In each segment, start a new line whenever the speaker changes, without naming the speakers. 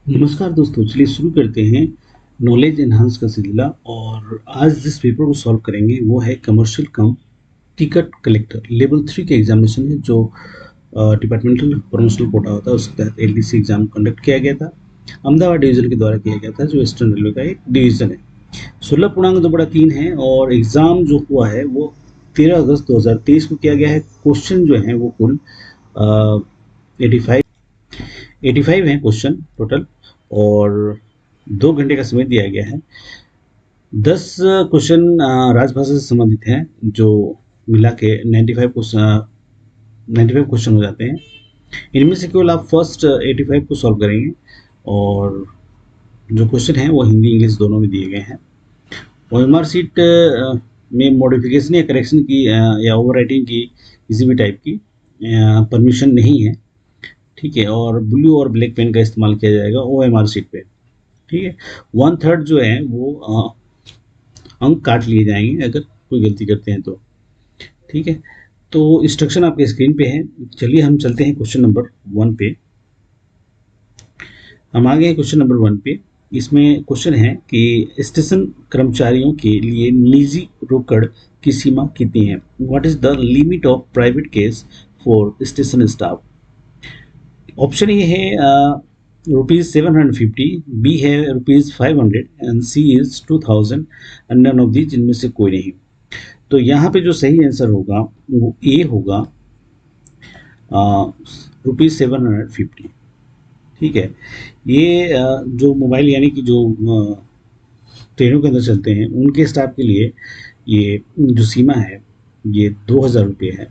नमस्कार दोस्तों, चलिए शुरू करते हैं नॉलेज एनहांस का सिलसिला। और आज जिस पेपर को सॉल्व करेंगे वो है कमर्शियल कम टिकट कलेक्टर लेवल 3 के एग्जामिनेशन है, जो डिपार्टमेंटल प्रमोशनल कोटा होता है उसके तहत एलडीसी एग्जाम कंडक्ट किया गया था। अहमदाबाद डिवीजन के द्वारा किया गया था, जो वेस्टर्न रेलवे का एक डिवीजन है। 16.2/3 है और एग्जाम जो हुआ है वो 13 अगस्त 2023 को किया गया है। क्वेश्चन जो है वो कुल 85 है क्वेश्चन टोटल, और 2 घंटे का समय दिया गया है। 10 क्वेश्चन राजभाषा से संबंधित हैं, जो मिला के 95 क्वेश्चन हो जाते हैं। इनमें से केवल आप फर्स्ट 85 को सॉल्व करेंगे, और जो क्वेश्चन है वो हिंदी इंग्लिश दोनों में दिए गए हैं। ओएमआर सीट में मॉडिफिकेशन या करेक्शन की या ओवर राइटिंग की किसी भी टाइप की परमिशन नहीं है, ठीक है। और ब्लू और ब्लैक पेन का इस्तेमाल किया जाएगा ओएमआर सीट पे, ठीक है। 1/3 जो है वो अंक काट लिए जाएंगे अगर कोई गलती करते हैं तो, ठीक है। तो इंस्ट्रक्शन आपके स्क्रीन पे है। चलिए हम चलते हैं क्वेश्चन नंबर 1 पे। हम आ गए हैं क्वेश्चन नंबर 1 पे। इसमें क्वेश्चन है कि स्टेशन कर्मचारियों के लिए निजी रोकड़ की सीमा कितनी है। What is the limit of private cash for station staff. Option A है ₹750, बी है ₹500 and C is 2000 and none of the, जिनमें से कोई नहीं। तो यहाँ पे जो सही आंसर होगा वो ए होगा, ₹750, ठीक है। ये जो मोबाइल यानी कि जो ट्रेनों के अंदर चलते हैं उनके स्टाफ के लिए ये जो सीमा है ये ₹2000 है।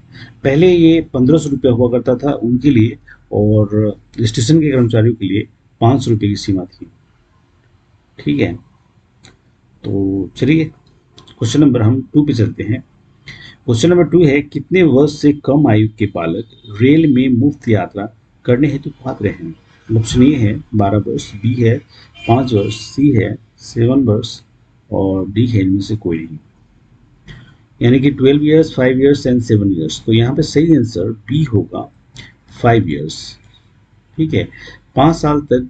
पहले ये ₹1500 हुआ करता था उनके लिए, और स्टेशन के कर्मचारियों के लिए ₹500 की सीमा थी, ठीक है। तो चलिए क्वेश्चन नंबर हम 2 पे चलते हैं। क्वेश्चन नंबर 2 है, कितने वर्ष से कम आयु के बालक रेल में मुफ्त यात्रा करने हेतु पात्र हैं। ऑप्शन ए है 12 वर्ष, बी है 5 वर्ष, सी है 7 वर्ष, और डी है इनमें से कोई नहीं, यानी कि 12 ईयर्स, 5 ईयर्स एंड 7 ईयर्स। तो यहाँ पे सही आंसर बी होगा, 5 ईयर्स, ठीक है। 5 साल तक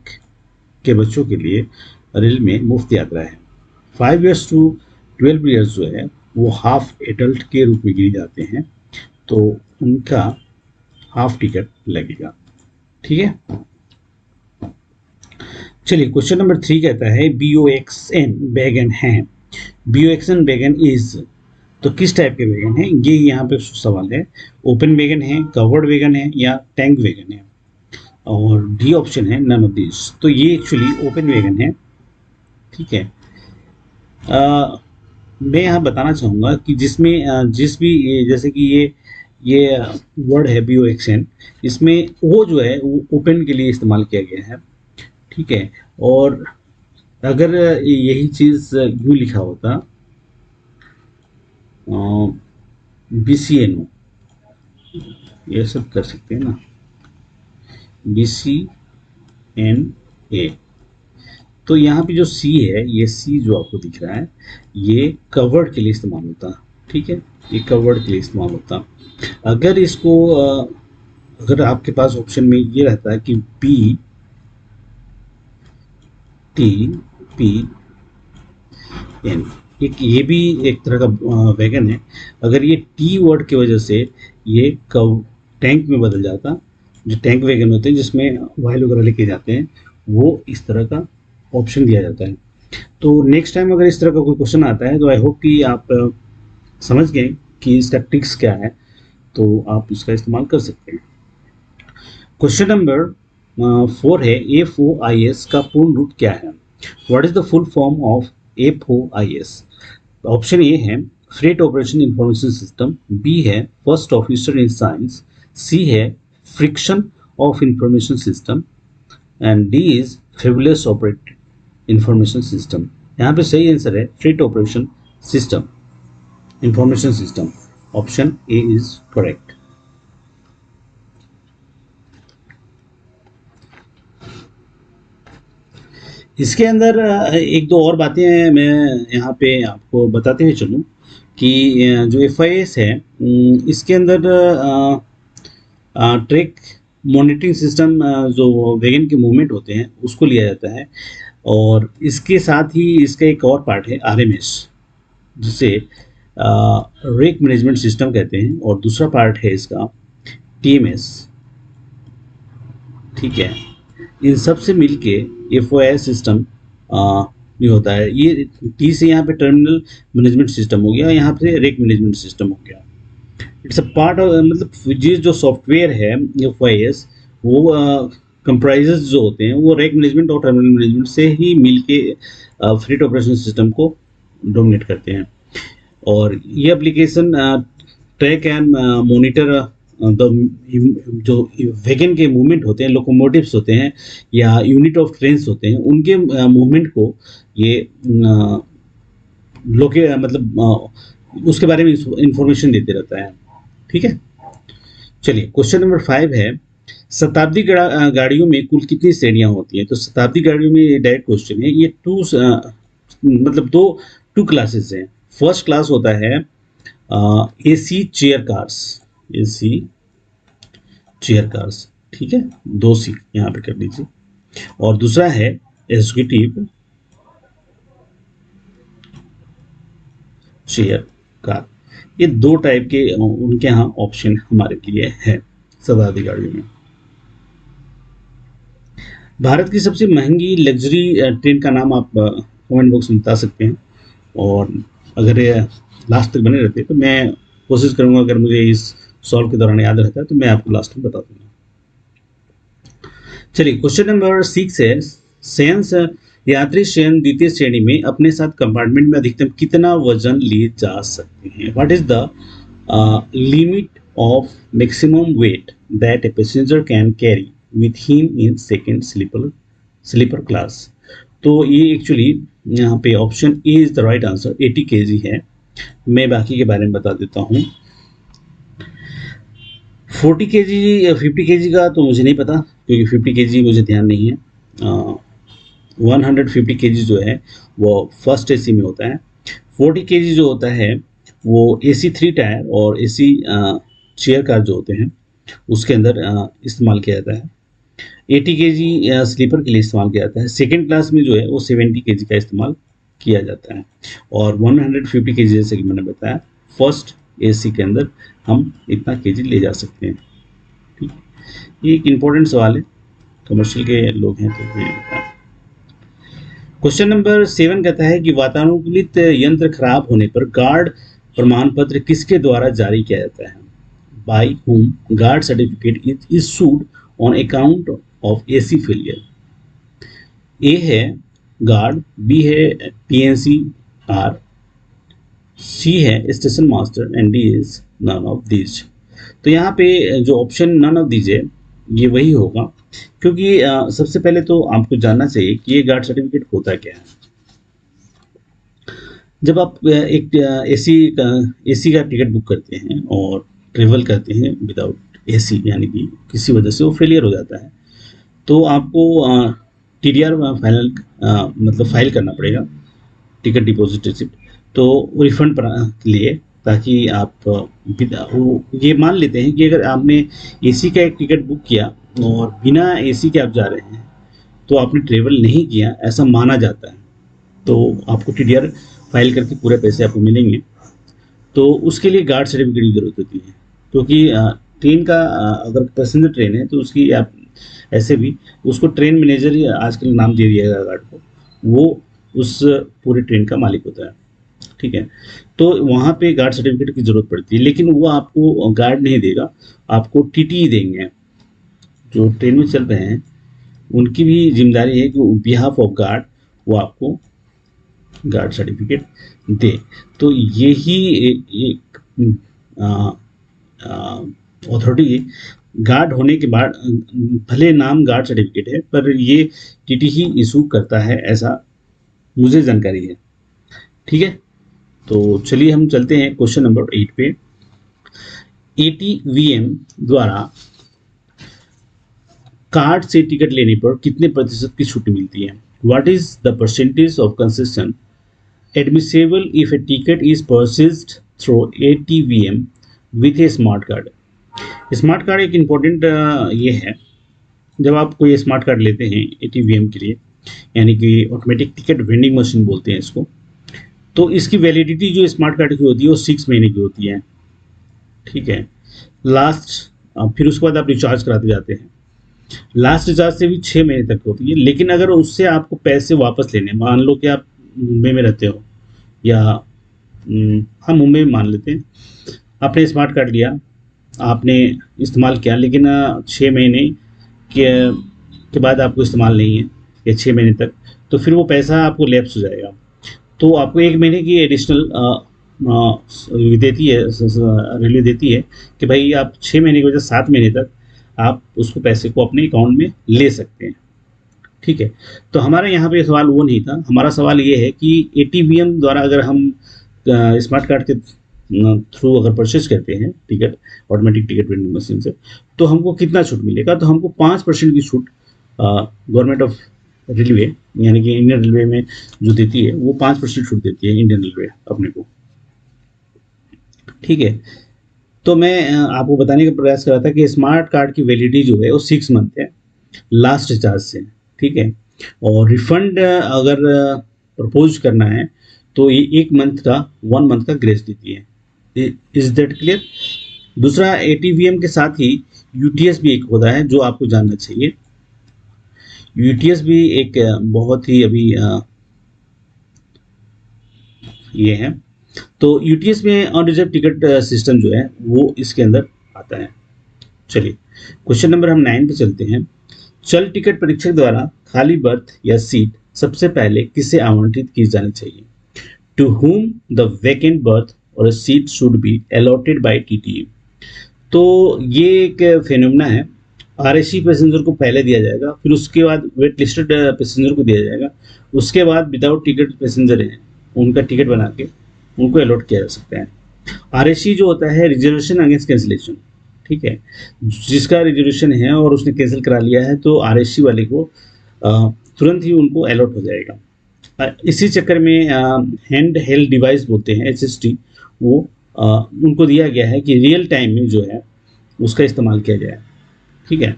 के बच्चों के लिए रेल में मुफ्त यात्रा है। 5 ईयर्स टू 12 ईयर्स जो है वो हाफ एडल्ट के रूप में गिने जाते हैं, तो उनका हाफ टिकट लगेगा, ठीक है। चलिए क्वेश्चन नंबर 3 कहता है BOXN वैगन है। BOXN वैगन इज, तो किस टाइप के वैगन है ये यहाँ पे सवाल है। ओपन वैगन है, कवर्ड वैगन है, या टैंक वैगन है। और डी ऑप्शन है नन ऑफ दिस। तो ये एक्चुअली ओपन वैगन है, ठीक है। मैं यहाँ बताना चाहूँगा कि जिसमें जिस भी जैसे कि ये वर्ड है BOXN, इसमें ओ जो है वो ओपन के लिए इस्तेमाल किया गया है, ठीक है। और अगर यही चीज़ यूँ लिखा होता BCNO, ये सब कर सकते हैं ना, BCNA। तो यहाँ पे जो सी है, ये सी जो आपको दिख रहा है ये कवर्ड के लिए इस्तेमाल होता है, ठीक है। ये कवर्ड के लिए इस्तेमाल होता। अगर इसको अगर आपके पास ऑप्शन में ये रहता है कि BTPN, एक ये भी एक तरह का वैगन है। अगर ये टी वर्ड की वजह से ये कव टैंक में बदल जाता, जो टैंक वैगन होते हैं जिसमें ऑयल वगैरह लेके जाते हैं, वो इस तरह का ऑप्शन दिया जाता है। तो नेक्स्ट टाइम अगर इस तरह का कोई क्वेश्चन आता है तो आई होप कि आप समझ गए कि इसका ट्रिक्स क्या है, तो आप इसका इस्तेमाल कर सकते हैं। क्वेश्चन नंबर 4 है, FOIS का पूर्ण रूप क्या है। What is the full form of FOIS। Option A है freight operation information system, B है first officer in science, C है friction of information system, and D is fabulous operate information system. यहाँ पे सही आंसर है freight operation system information system. Option A is correct. इसके अंदर एक दो और बातें मैं यहाँ पे आपको बताते हुए चलूँ कि जो FIS है इसके अंदर ट्रैक मॉनिटरिंग सिस्टम जो वैगन के मूवमेंट होते हैं उसको लिया जाता है। और इसके साथ ही इसका एक और पार्ट है आरएमएस, जिसे रेक मैनेजमेंट सिस्टम कहते हैं, और दूसरा पार्ट है इसका टीएमएस। ठीक है, इन सब से मिलके एफओएस सिस्टम ये होता है। ये टी से यहाँ पे टर्मिनल मैनेजमेंट सिस्टम हो गया, यहाँ पे रेक मैनेजमेंट सिस्टम हो गया। इट्स अ पार्ट ऑफ, मतलब ये जो सॉफ्टवेयर है एफओएस, वो कंप्राइजेस जो होते हैं वो रेक मैनेजमेंट और टर्मिनल मैनेजमेंट से ही मिलके फ्लीट ऑपरेशन सिस्टम को डोमिनेट करते हैं। और ये एप्लीकेशन ट्रैक एंड मॉनिटर जो वैगन के मूवमेंट होते हैं, लोकोमोटिव्स होते हैं या यूनिट ऑफ ट्रेन्स होते हैं, उनके मूवमेंट को ये उसके बारे में इंफॉर्मेशन देते रहता है। ठीक है, चलिए क्वेश्चन नंबर 5 है, शताब्दी गाड़ियों में कुल कितनी श्रेणियां होती हैं? तो शताब्दी गाड़ियों में डायरेक्ट क्वेश्चन है। ये टू क्लासेस हैं। फर्स्ट क्लास होता है AC chair cars, AC chair cars, ठीक है, 2 सीट यहाँ पे कर लीजिए। और दूसरा है एग्जीक्यूटिव चेयर कार। ये 2 टाइप के उनके यहाँ ऑप्शन हमारे लिए है शताब्दी गाड़ियों में। भारत की सबसे महंगी लग्जरी ट्रेन का नाम आप कमेंट बॉक्स में बता सकते हैं, और अगर लास्ट तक बने रहते तो मैं कोशिश करूंगा, अगर मुझे इस सॉल्व के दौरान याद रहता है तो मैं आपको लास्ट में बता दूंगा। चलिए क्वेश्चन नंबर 6 है, शयन यात्री शयन द्वितीय श्रेणी में अपने साथ कंपार्टमेंट में अधिकतम कितना वजन लिए जा सकते हैं? What is the limit of maximum weight that a passenger can carry with him in second sleeper class? तो ये एक्चुअली यहाँ पे option A is the right answer, 80 kg है। मैं बाकी के बारे में बता देता हूँ। 40 kg या 50 kg का तो मुझे नहीं पता, क्योंकि 50 kg मुझे ध्यान नहीं है। 150 kg जो है वो फर्स्ट एसी में होता है। 40 kg जो होता है वो एसी 3 टायर और एसी चेयर कार जो होते हैं उसके अंदर इस्तेमाल किया जाता है। 80 kg स्लीपर के लिए इस्तेमाल किया जाता है। सेकेंड क्लास में जो है वो 70 kg का इस्तेमाल किया जाता है। और 150 kg जैसे कि मैंने बताया, फर्स्ट एसी के अंदर हम इतना केजी ले जा सकते हैं। ठीक, ये एक इम्पोर्टेंट सवाल है, कमर्शियल के लोग हैं तो ये बताएं। क्वेश्चन नंबर 7 कहता है कि वातानुकूलित यंत्र खराब होने पर गार्ड प्रमाण पत्र किसके द्वारा जारी किया जाता है? By whom guard certificate is issued on account of AC failure? A है गार्ड, बी है पीएनसीआर, सी है station master and D is none of these. तो यहाँ पे जो ऑप्शन नन ऑफ दीज है ये वही होगा, क्योंकि सबसे पहले तो आपको जानना चाहिए कि ये गार्ड सर्टिफिकेट होता क्या है। जब आप एक एसी का टिकट बुक करते हैं और ट्रेवल करते हैं विदाउट एसी, यानी कि किसी वजह से वो फेलियर हो जाता है, तो आपको टीडीआर फाइल करना पड़ेगा, टिकट डिपॉजिट रिसिप्ट, तो रिफंड के लिए, ताकि आप ये मान लेते हैं कि अगर आपने एसी का एक टिकट बुक किया और बिना एसी के आप जा रहे हैं तो आपने ट्रेवल नहीं किया, ऐसा माना जाता है। तो आपको टीडीआर फाइल करके पूरे पैसे आपको मिलेंगे। तो उसके लिए गार्ड सर्टिफिकेट की जरूरत होती है, क्योंकि ट्रेन का अगर पैसेंजर ट्रेन है तो उसकी आप ऐसे भी उसको ट्रेन मैनेजर आजकल नाम दे दिया गया गार्ड को, वो उस पूरी ट्रेन का मालिक होता है। ठीक है, तो वहाँ पे गार्ड सर्टिफिकेट की जरूरत पड़ती है, लेकिन वो आपको गार्ड नहीं देगा, आपको टीटी देंगे। जो ट्रेन में चल रहे हैं उनकी भी जिम्मेदारी है कि बिहाफ ऑफ गार्ड वो आपको गार्ड सर्टिफिकेट दे। तो यही एक अथॉरिटी गार्ड होने के बाद, भले नाम गार्ड सर्टिफिकेट है पर ये टीटी ही इशू करता है, ऐसा मुझे जानकारी है। ठीक है, तो चलिए हम चलते हैं क्वेश्चन नंबर 8 पे। एटीवीएम द्वारा कार्ड से टिकट लेने पर कितने प्रतिशत की छूट मिलती है? What is the percentage of concession admissible if A ticket is purchased through ATVM with A smart card? Smart card एक इम्पोर्टेंट ये है, जब आप कोई स्मार्ट कार्ड लेते हैं एटीवीएम के लिए, यानी कि ऑटोमेटिक टिकट वेंडिंग मशीन बोलते हैं इसको, तो इसकी वैलिडिटी जो स्मार्ट कार्ड की होती है वो 6 महीने की होती है। ठीक है, लास्ट फिर उसके बाद आप रिचार्ज कराते जाते हैं, लास्ट रिचार्ज से भी 6 महीने तक होती है। लेकिन अगर उससे आपको पैसे वापस लेने, मान लो कि आप मुंबई में रहते हो, या हम मुंबई में मान लेते हैं, आपने स्मार्ट कार्ड लिया, आपने इस्तेमाल किया, लेकिन 6 महीने के बाद आपको इस्तेमाल नहीं है, या 6 महीने तक, तो फिर वो पैसा आपको लैप्स हो जाएगा। तो आपको 1 महीने की एडिशनल देती है, रेलवे देती है कि भाई आप 6 महीने की वजह 7 महीने तक आप उसको पैसे को अपने अकाउंट में ले सकते हैं। ठीक है, तो हमारा यहाँ पे सवाल वो नहीं था, हमारा सवाल ये है कि एटीवीएम द्वारा अगर हम स्मार्ट कार्ड के थ्रू अगर परचेज करते हैं ticket, automatic ticket vending machine से, तो हमको कितना छूट मिलेगा। तो हमको 5% की छूट गवर्नमेंट ऑफ रेलवे, यानी कि इंडियन रेलवे में जो देती है, वो 5% छूट देती है इंडियन रेलवे अपने को। ठीक है, तो मैं आपको बताने का प्रयास कर रहा था कि स्मार्ट कार्ड की वैलिडिटी जो है वो 6 मंथ है लास्ट रिचार्ज से। ठीक है, और रिफंड अगर प्रपोज करना है तो ये 1 मंथ का 1 मंथ का ग्रेस देती है। Is that clear. दूसरा, एटीवीएम के साथ ही यूटीएस भी एक होता है जो आपको जानना चाहिए। यूटीएस भी एक बहुत ही अभी ये है, तो यूटीएस में ऑन रिजर्व टिकट सिस्टम जो है वो इसके अंदर आता है। चलिए क्वेश्चन नंबर हम 9 पे चलते हैं। चल टिकट परीक्षक द्वारा खाली बर्थ या सीट सबसे पहले किसे आवंटित की जानी चाहिए। To whom the vacant berth or a seat should be allotted by TTA। तो ये एक फेनोमेना है, आरएससी पैसेंजर को पहले दिया जाएगा, फिर उसके बाद वेट लिस्टेड पैसेंजर को दिया जाएगा, उसके बाद विदाउट टिकट पैसेंजर हैं उनका टिकट बना के उनको अलॉट किया जा सकता है। आरएससी जो होता है रिजर्वेशन अगेंस्ट कैंसिलेशन। ठीक है, जिसका रिजर्वेशन है और उसने कैंसिल करा लिया है, तो आरएससी वाले को तुरंत ही उनको अलॉट हो जाएगा। इसी चक्कर में हैंड हेल्ड डिवाइस बोलते हैं एचएसटी, वो उनको दिया गया है कि रियल टाइम में जो है उसका इस्तेमाल किया जाए। ठीक है,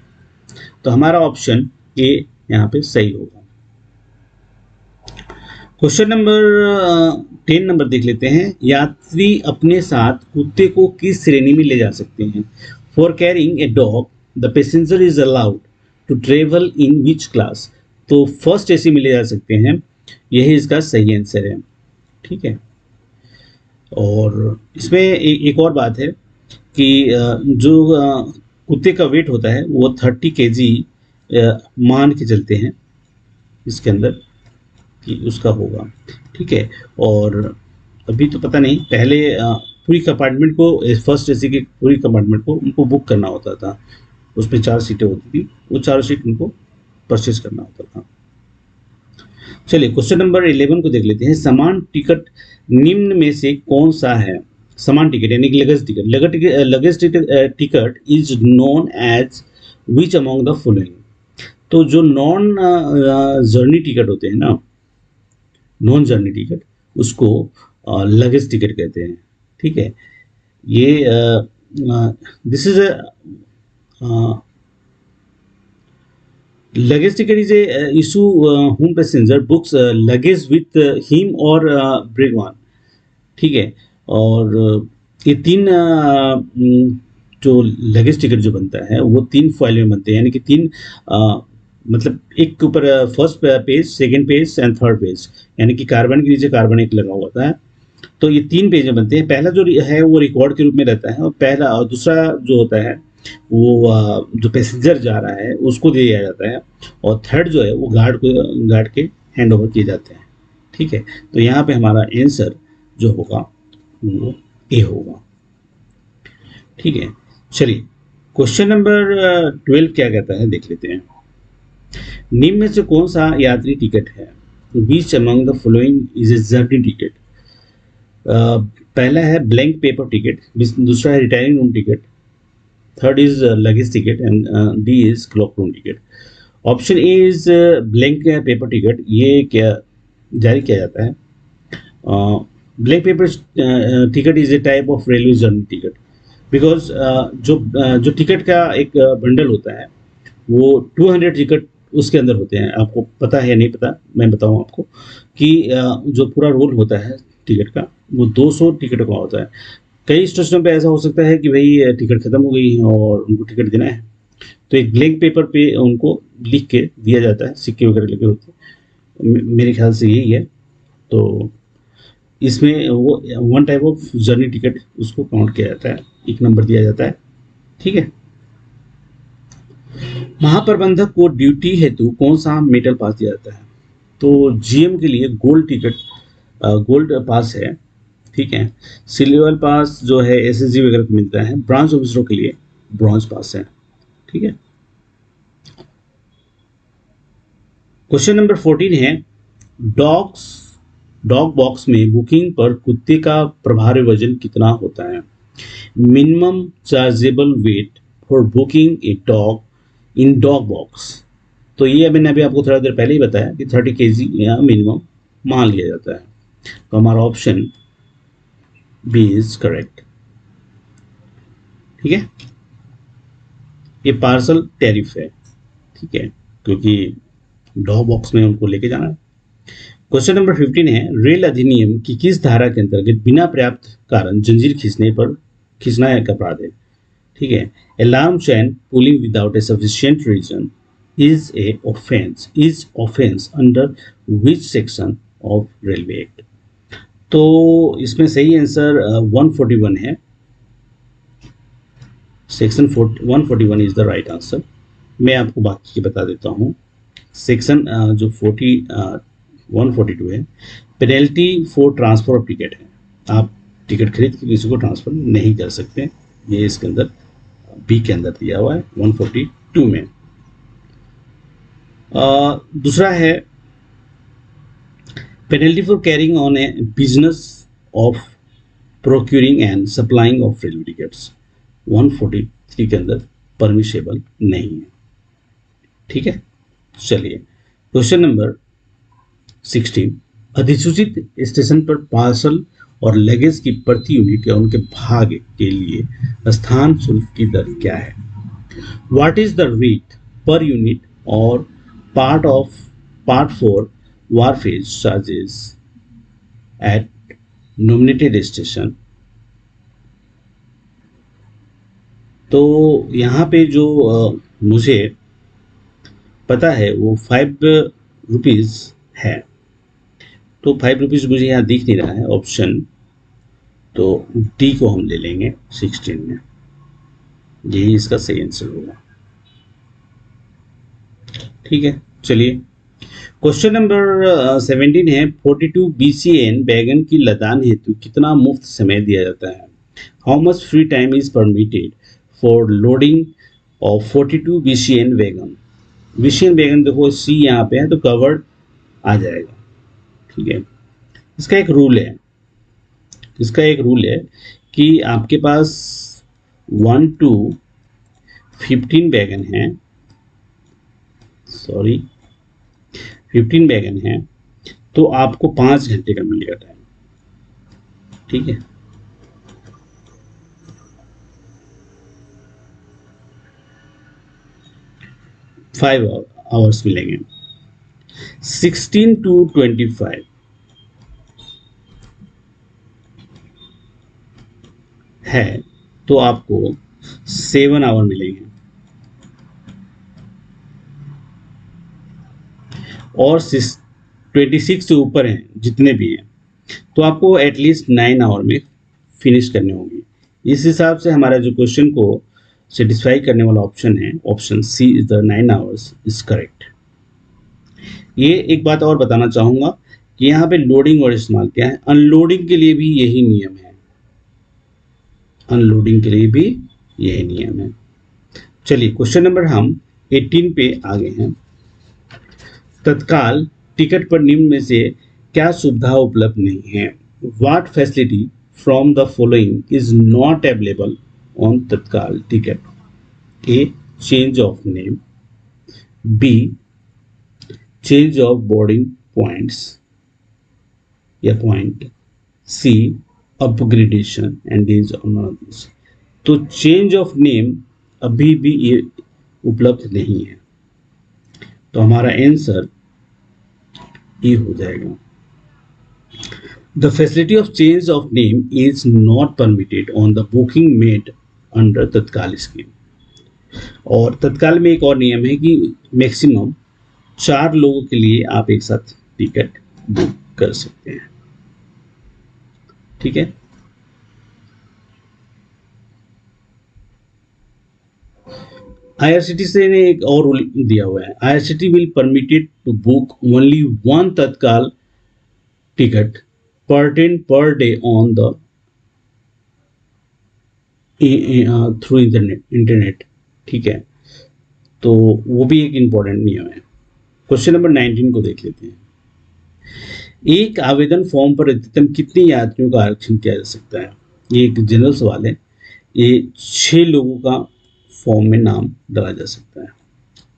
तो हमारा ऑप्शन ए यहाँ पे सही होगा। क्वेश्चन नंबर 10 नंबर देख लेते हैं। यात्री अपने साथ कुत्ते को किस श्रेणी में ले जा सकते हैं। For carrying a dog the passenger is allowed to travel in which class. तो फर्स्ट एसी में ले जा सकते हैं, यही इसका सही आंसर है। ठीक है, और इसमें एक और बात है कि जो कुत्ते का वेट होता है वो 30 kg मान के चलते हैं इसके अंदर कि उसका होगा। ठीक है, और अभी तो पता नहीं, पहले पूरी कंपार्टमेंट को, फर्स्ट एसी की पूरी कंपार्टमेंट को उनको बुक करना होता था, उसमें 4 सीटें होती थी, वो 4 सीट उनको परचेज करना होता था। चलिए क्वेश्चन नंबर 11 को देख लेते हैं। समान टिकट निम्न में से कौन सा है। समान टिकट यानी कि luggage ticket, luggage ticket is known as which among the following. तो जो नॉन जर्नी टिकट होते हैं ना, नॉन जर्नी टिकट, उसको लगेज टिकट कहते हैं। ठीक है, ये this is luggage ticket is a issue whom passenger books luggage with him or bring on। ठीक है, और ये 3 जो लगेज टिकट जो बनता है वो 3 फॉइल में बनते हैं, यानी कि 3 मतलब एक के ऊपर first page, second page and third page, यानी कि कार्बन के नीचे कार्बन एक लगा हुआ होता है। तो ये 3 पेज में बनते हैं। पहला जो है वो रिकॉर्ड के रूप में रहता है, और पहला और दूसरा जो होता है वो जो पैसेंजर जा रहा है उसको दिया जाता है, और थर्ड जो है वो गार्ड के हैंड ओवर किए जाते हैं। ठीक है, तो यहाँ पे हमारा आंसर जो होगा वो ए होगा। ठीक है, चलिए क्वेश्चन नंबर 12 क्या कहता है देख लेते हैं। निम्न में से कौन सा यात्री टिकट है। Which among the following is a journey ticket. पहला है ब्लैंक पेपर टिकट, दूसरा है retiring room ticket, third is luggage ticket, and D is cloak room ticket. Option A is blank paper ticket. ये क्या जारी किया जाता है। Blank paper ticket is a type of railway journey ticket. Because जो ticket का एक bundle होता है वो 200 टिकट उसके अंदर होते हैं। आपको पता है या नहीं पता, मैं बताऊं आपको कि जो पूरा रोल होता है टिकट का वो 200 टिकट का होता है। कई स्टेशनों पे ऐसा हो सकता है कि भाई टिकट खत्म हो गई है और उनको टिकट देना है, तो एक ब्लैंक पेपर पे उनको लिख के दिया जाता है, सिक्के वगैरह लगे होते हैं, मेरे ख्याल से यही है। तो इसमें वो one type of journey ticket उसको काउंट किया जाता है, एक नंबर दिया जाता है। ठीक है। महाप्रबंधक को ड्यूटी हेतु कौन सा मेटल पास दिया जाता है? तो जीएम के लिए गोल्ड टिकट, गोल्ड पास है। ठीक है। सिल्वर पास जो है एसएसजी वगैरह को मिलता है। ब्रांच ऑफिसरों के लिए ब्रॉन्ज पास है। ठीक है। क्वेश्चन नंबर 14 है, डॉग्स डॉग बॉक्स में बुकिंग पर कुत्ते का प्रभावी वजन कितना होता है? Minimum chargeable weight for booking a dog in dog box. तो ये मैंने अभी आपको थोड़ा देर पहले ही बताया कि 30 केजी या मिनिमम मान लिया जाता है। तो हमारा ऑप्शन बी इज करेक्ट। ठीक है। ये पार्सल टैरिफ है। ठीक है, क्योंकि डॉग बॉक्स में उनको लेके जाना है। क्वेश्चन नंबर 15 है, रेल अधिनियम की किस धारा के अंतर्गत बिना पर्याप्त कारण जंजीर खींचना एक अपराध है? ठीक है। Alarm chain pulling without a sufficient reason is offence under which section of railway act? तो इसमें सही आंसर 141 है। Section 141 is the right answer. मैं आपको बाकी के बता देता हूँ। सेक्शन जो 142 है, penalty for transfer of ticket है। आप टिकट खरीद के किसी को ट्रांसफर नहीं कर सकते, ये इसके अंदर बी के अंदर दिया हुआ है 142 में। दूसरा है, penalty for carrying on A business of procuring and supplying of railway tickets 143 के अंदर परमिशेबल नहीं है। ठीक है। चलिए, क्वेश्चन नंबर 16, अधिसूचित स्टेशन पर पार्सल और लगेज की प्रति यूनिट या उनके भाग के लिए स्थान शुल्क की दर क्या है? What is the rate per unit और part for wharfage charges at nominated station? तो यहाँ पे जो मुझे पता है वो 5 रुपीज़ है। तो 5 रुपीज़ मुझे यहाँ दिख नहीं रहा है ऑप्शन, तो डी को हम ले लेंगे 16 में। यही इसका सही आंसर होगा। ठीक है। चलिए, क्वेश्चन नंबर 17 है, 42 BCN वैगन की लदान हेतु कितना मुफ्त समय दिया जाता है? How much free time is permitted for loading of 42 BCN wagon? BCN wagon देखो सी यहाँ पे है तो कवर्ड आ जाएगा। ठीक है। इसका एक रूल है कि आपके पास 1 to 15 वैगन है, 15 वैगन है, तो आपको 5 घंटे का मिलेगा टाइम। ठीक है। फाइव आवर्स मिलेंगे। 16 to 25 है तो आपको 7 आवर मिलेंगे, और 26 से ऊपर हैं जितने भी हैं तो आपको एटलीस्ट 9 आवर में फिनिश करने होंगे। इस हिसाब से हमारा जो क्वेश्चन को सेटिस्फाई करने वाला ऑप्शन है, option C is the 9 hours is correct. ये एक बात और बताना चाहूँगा कि यहाँ पे लोडिंग और इस्तेमाल क्या है, अनलोडिंग के लिए भी यही नियम है। अनलोडिंग के लिए भी यही नियम है। चलिए, क्वेश्चन नंबर हम 18 पे आ गए हैं। तत्काल टिकट पर निम्न में से क्या सुविधा उपलब्ध नहीं है? What facility from the following is not available on Tatkal ticket? A, change of name, B, change of boarding points या point, C, upgradation, and is on this. तो चेंज ऑफ नेम अभी भी ये उपलब्ध नहीं है, तो हमारा आंसर ये हो जाएगा। The facility of change of name is not permitted on the booking made under तत्काल स्कीम। और तत्काल में एक और नियम है कि मैक्सिमम 4 लोगों के लिए आप एक साथ टिकट बुक कर सकते हैं। ठीक है, IRCTC ने एक और रूल दिया हुआ है, IRCTC will permitted to book only 1 tatkal ticket per train per day on the through internet. ठीक है, तो वो भी एक इम्पॉर्टेंट नियम है। क्वेश्चन नंबर 19 को देख लेते हैं। एक आवेदन फॉर्म पर अधिकतम कितने यात्रियों का आरक्षण किया जा सकता है? ये एक जनरल सवाल है। ये 6 लोगों का फॉर्म में नाम डाला जा सकता है,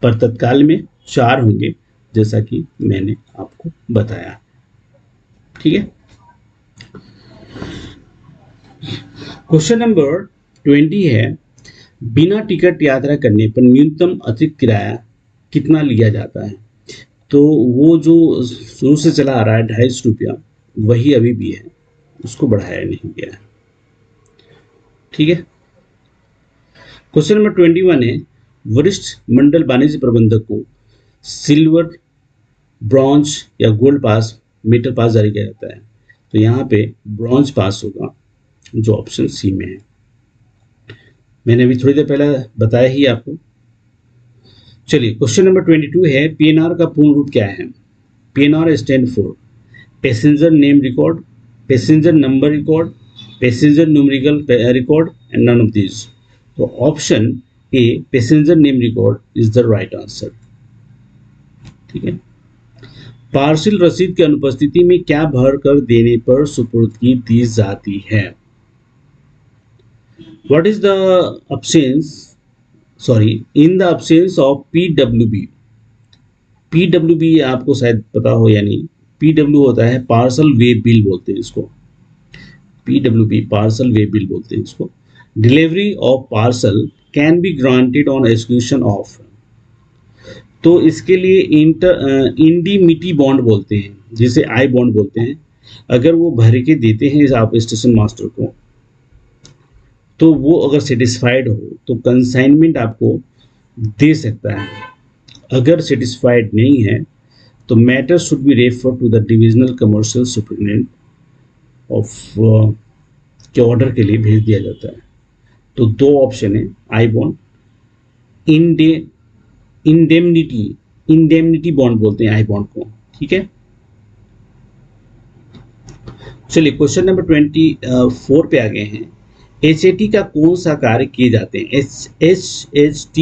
पर तत्काल में 4 होंगे, जैसा कि मैंने आपको बताया। ठीक है, क्वेश्चन नंबर 20 है, बिना टिकट यात्रा करने पर न्यूनतम अतिरिक्त किराया कितना लिया जाता है? तो वो जो शुरू से चला आ रहा है 250 रुपया, वही अभी भी है, उसको बढ़ाया नहीं गया है। ठीक है, क्वेश्चन नंबर 21 है, वरिष्ठ मंडल वाणिज्य प्रबंधक को सिल्वर, ब्रॉन्ज या गोल्ड पास, मेटल पास जारी किया जाता है। तो यहाँ पे ब्रॉन्ज पास होगा, जो ऑप्शन सी में है। मैंने अभी थोड़ी देर पहले बताया ही आपको। चलिए, क्वेश्चन नंबर 22 है, पीएनआर का पूर्ण रूप क्या है? PNR stand for passenger name record, passenger number record, passenger numerical record and none of this. तो option A passenger name record is the right answer. ठीक है, पार्सल रसीद की अनुपस्थिति में क्या भर कर देने पर सुपुर्दगी दी जाती है? What is the absence, sorry, in the absence of PWB? PWB आपको शायद पता हो या नहीं। PW होता है पार्सल वे बिल बोलते हैं इसको। PWB पार्सल वे बिल बोलते हैं इसको। Delivery of parcel can be granted on execution of. तो इसके लिए इंडीमिटी बॉन्ड बोलते हैं, जिसे आई बॉन्ड बोलते हैं। अगर वो भर के देते हैं आप स्टेशन मास्टर को, तो वो अगर सेटिस्फाइड हो तो कंसाइनमेंट आपको दे सकता है। अगर सेटिस्फाइड नहीं है तो matter should be refer to the divisional commercial superintendent of के ऑर्डर के लिए भेज दिया जाता है। तो 2 ऑप्शन है, आई बॉन्ड, इंडेमनिटी बॉन्ड बोलते हैं आई बॉन्ड को। ठीक है, चलिए क्वेश्चन नंबर 24 पे आ गए हैं। HAT का कौन सा कार्य किए जाते हैं? HHT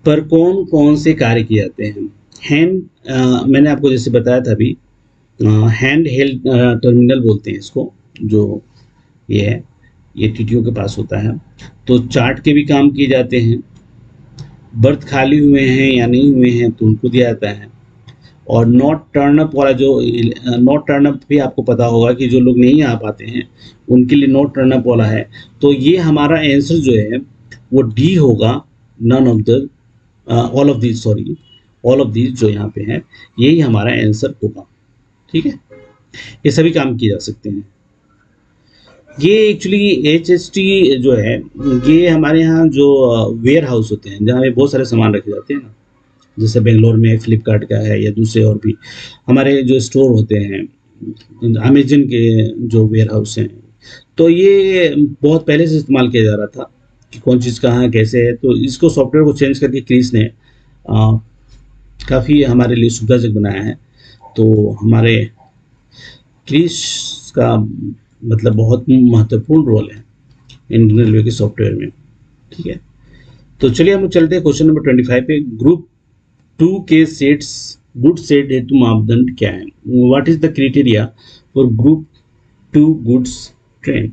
पर कौन कौन से कार्य किए जाते हैं? मैंने आपको जैसे बताया था अभी, हैंड हेल्ड टर्मिनल बोलते हैं इसको, जो ये TTO के पास होता है। तो चार्ट के भी काम किए जाते हैं, बर्थ खाली हुए हैं या नहीं हुए हैं तो उनको दिया जाता है। और नॉट टर्न अप वाला, जो नॉट टर्न अप भी आपको पता होगा कि जो लोग नहीं आ पाते हैं उनके लिए नॉट टर्न अप वाला है। तो ये हमारा आंसर जो है वो डी होगा, none of the all of this जो यहाँ पे है, यही हमारा आंसर होगा। ठीक है, ये सभी काम किए जा सकते हैं। ये एक्चुअली HHT जो है, ये हमारे यहाँ जो वेयर हाउस होते हैं, जहाँ पे बहुत सारे सामान रखे जाते हैं ना, जैसे बेंगलोर में फ्लिपकार्ट का है या दूसरे और भी हमारे जो स्टोर होते हैं, अमेजन के जो वेयर हाउस हैं। तो ये बहुत पहले से इस्तेमाल किया जा रहा था कि कौन चीज़ कहाँ कैसे है। तो इसको सॉफ्टवेयर को चेंज करके क्रिस ने काफ़ी हमारे लिए सुविधाजनक बनाया है। तो हमारे क्रिस का मतलब बहुत महत्वपूर्ण रोल है इंडियन रेलवे के सॉफ्टवेयर में। ठीक है, तो चलिए हम चलते हैं क्वेश्चन नंबर 25 पे। ग्रुप 2 के सेट्स गुड सेट हेतु मापदंड क्या है? What is the criteria for group 2 goods train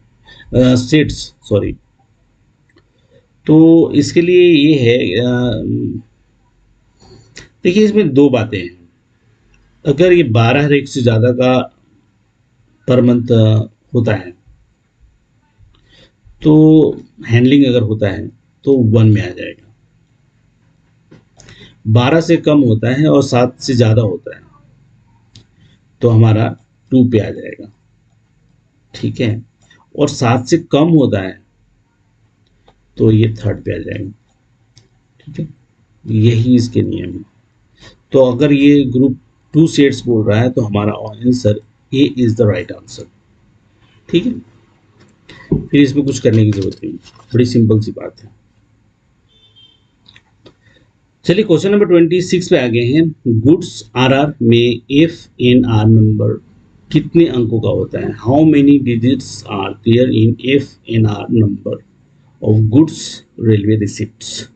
sets, sorry. तो इसके लिए ये है, देखिए इसमें 2 बातें हैं। अगर ये 12 रेक से ज़्यादा का पर मंथ होता है तो हैंडलिंग अगर होता है तो 1 में आ जाएगा। 12 से कम होता है और 7 से ज़्यादा होता है तो हमारा 2 पे आ जाएगा, ठीक है। और 7 से कम होता है तो ये 3rd पे आ जाएगा, ठीक है। यही इसके नियम है। तो अगर ये ग्रुप 2 सेट्स बोल रहा है तो हमारा answer A is the right answer, ठीक है। फिर इसमें कुछ करने की जरूरत नहीं, बड़ी सिंपल सी बात है। चलिए क्वेश्चन नंबर 26 पे आ गए हैं। गुड्स आरआर में एफ एन आर नंबर कितने अंकों का होता है? How many digits are there in F N R number of goods railway receipts?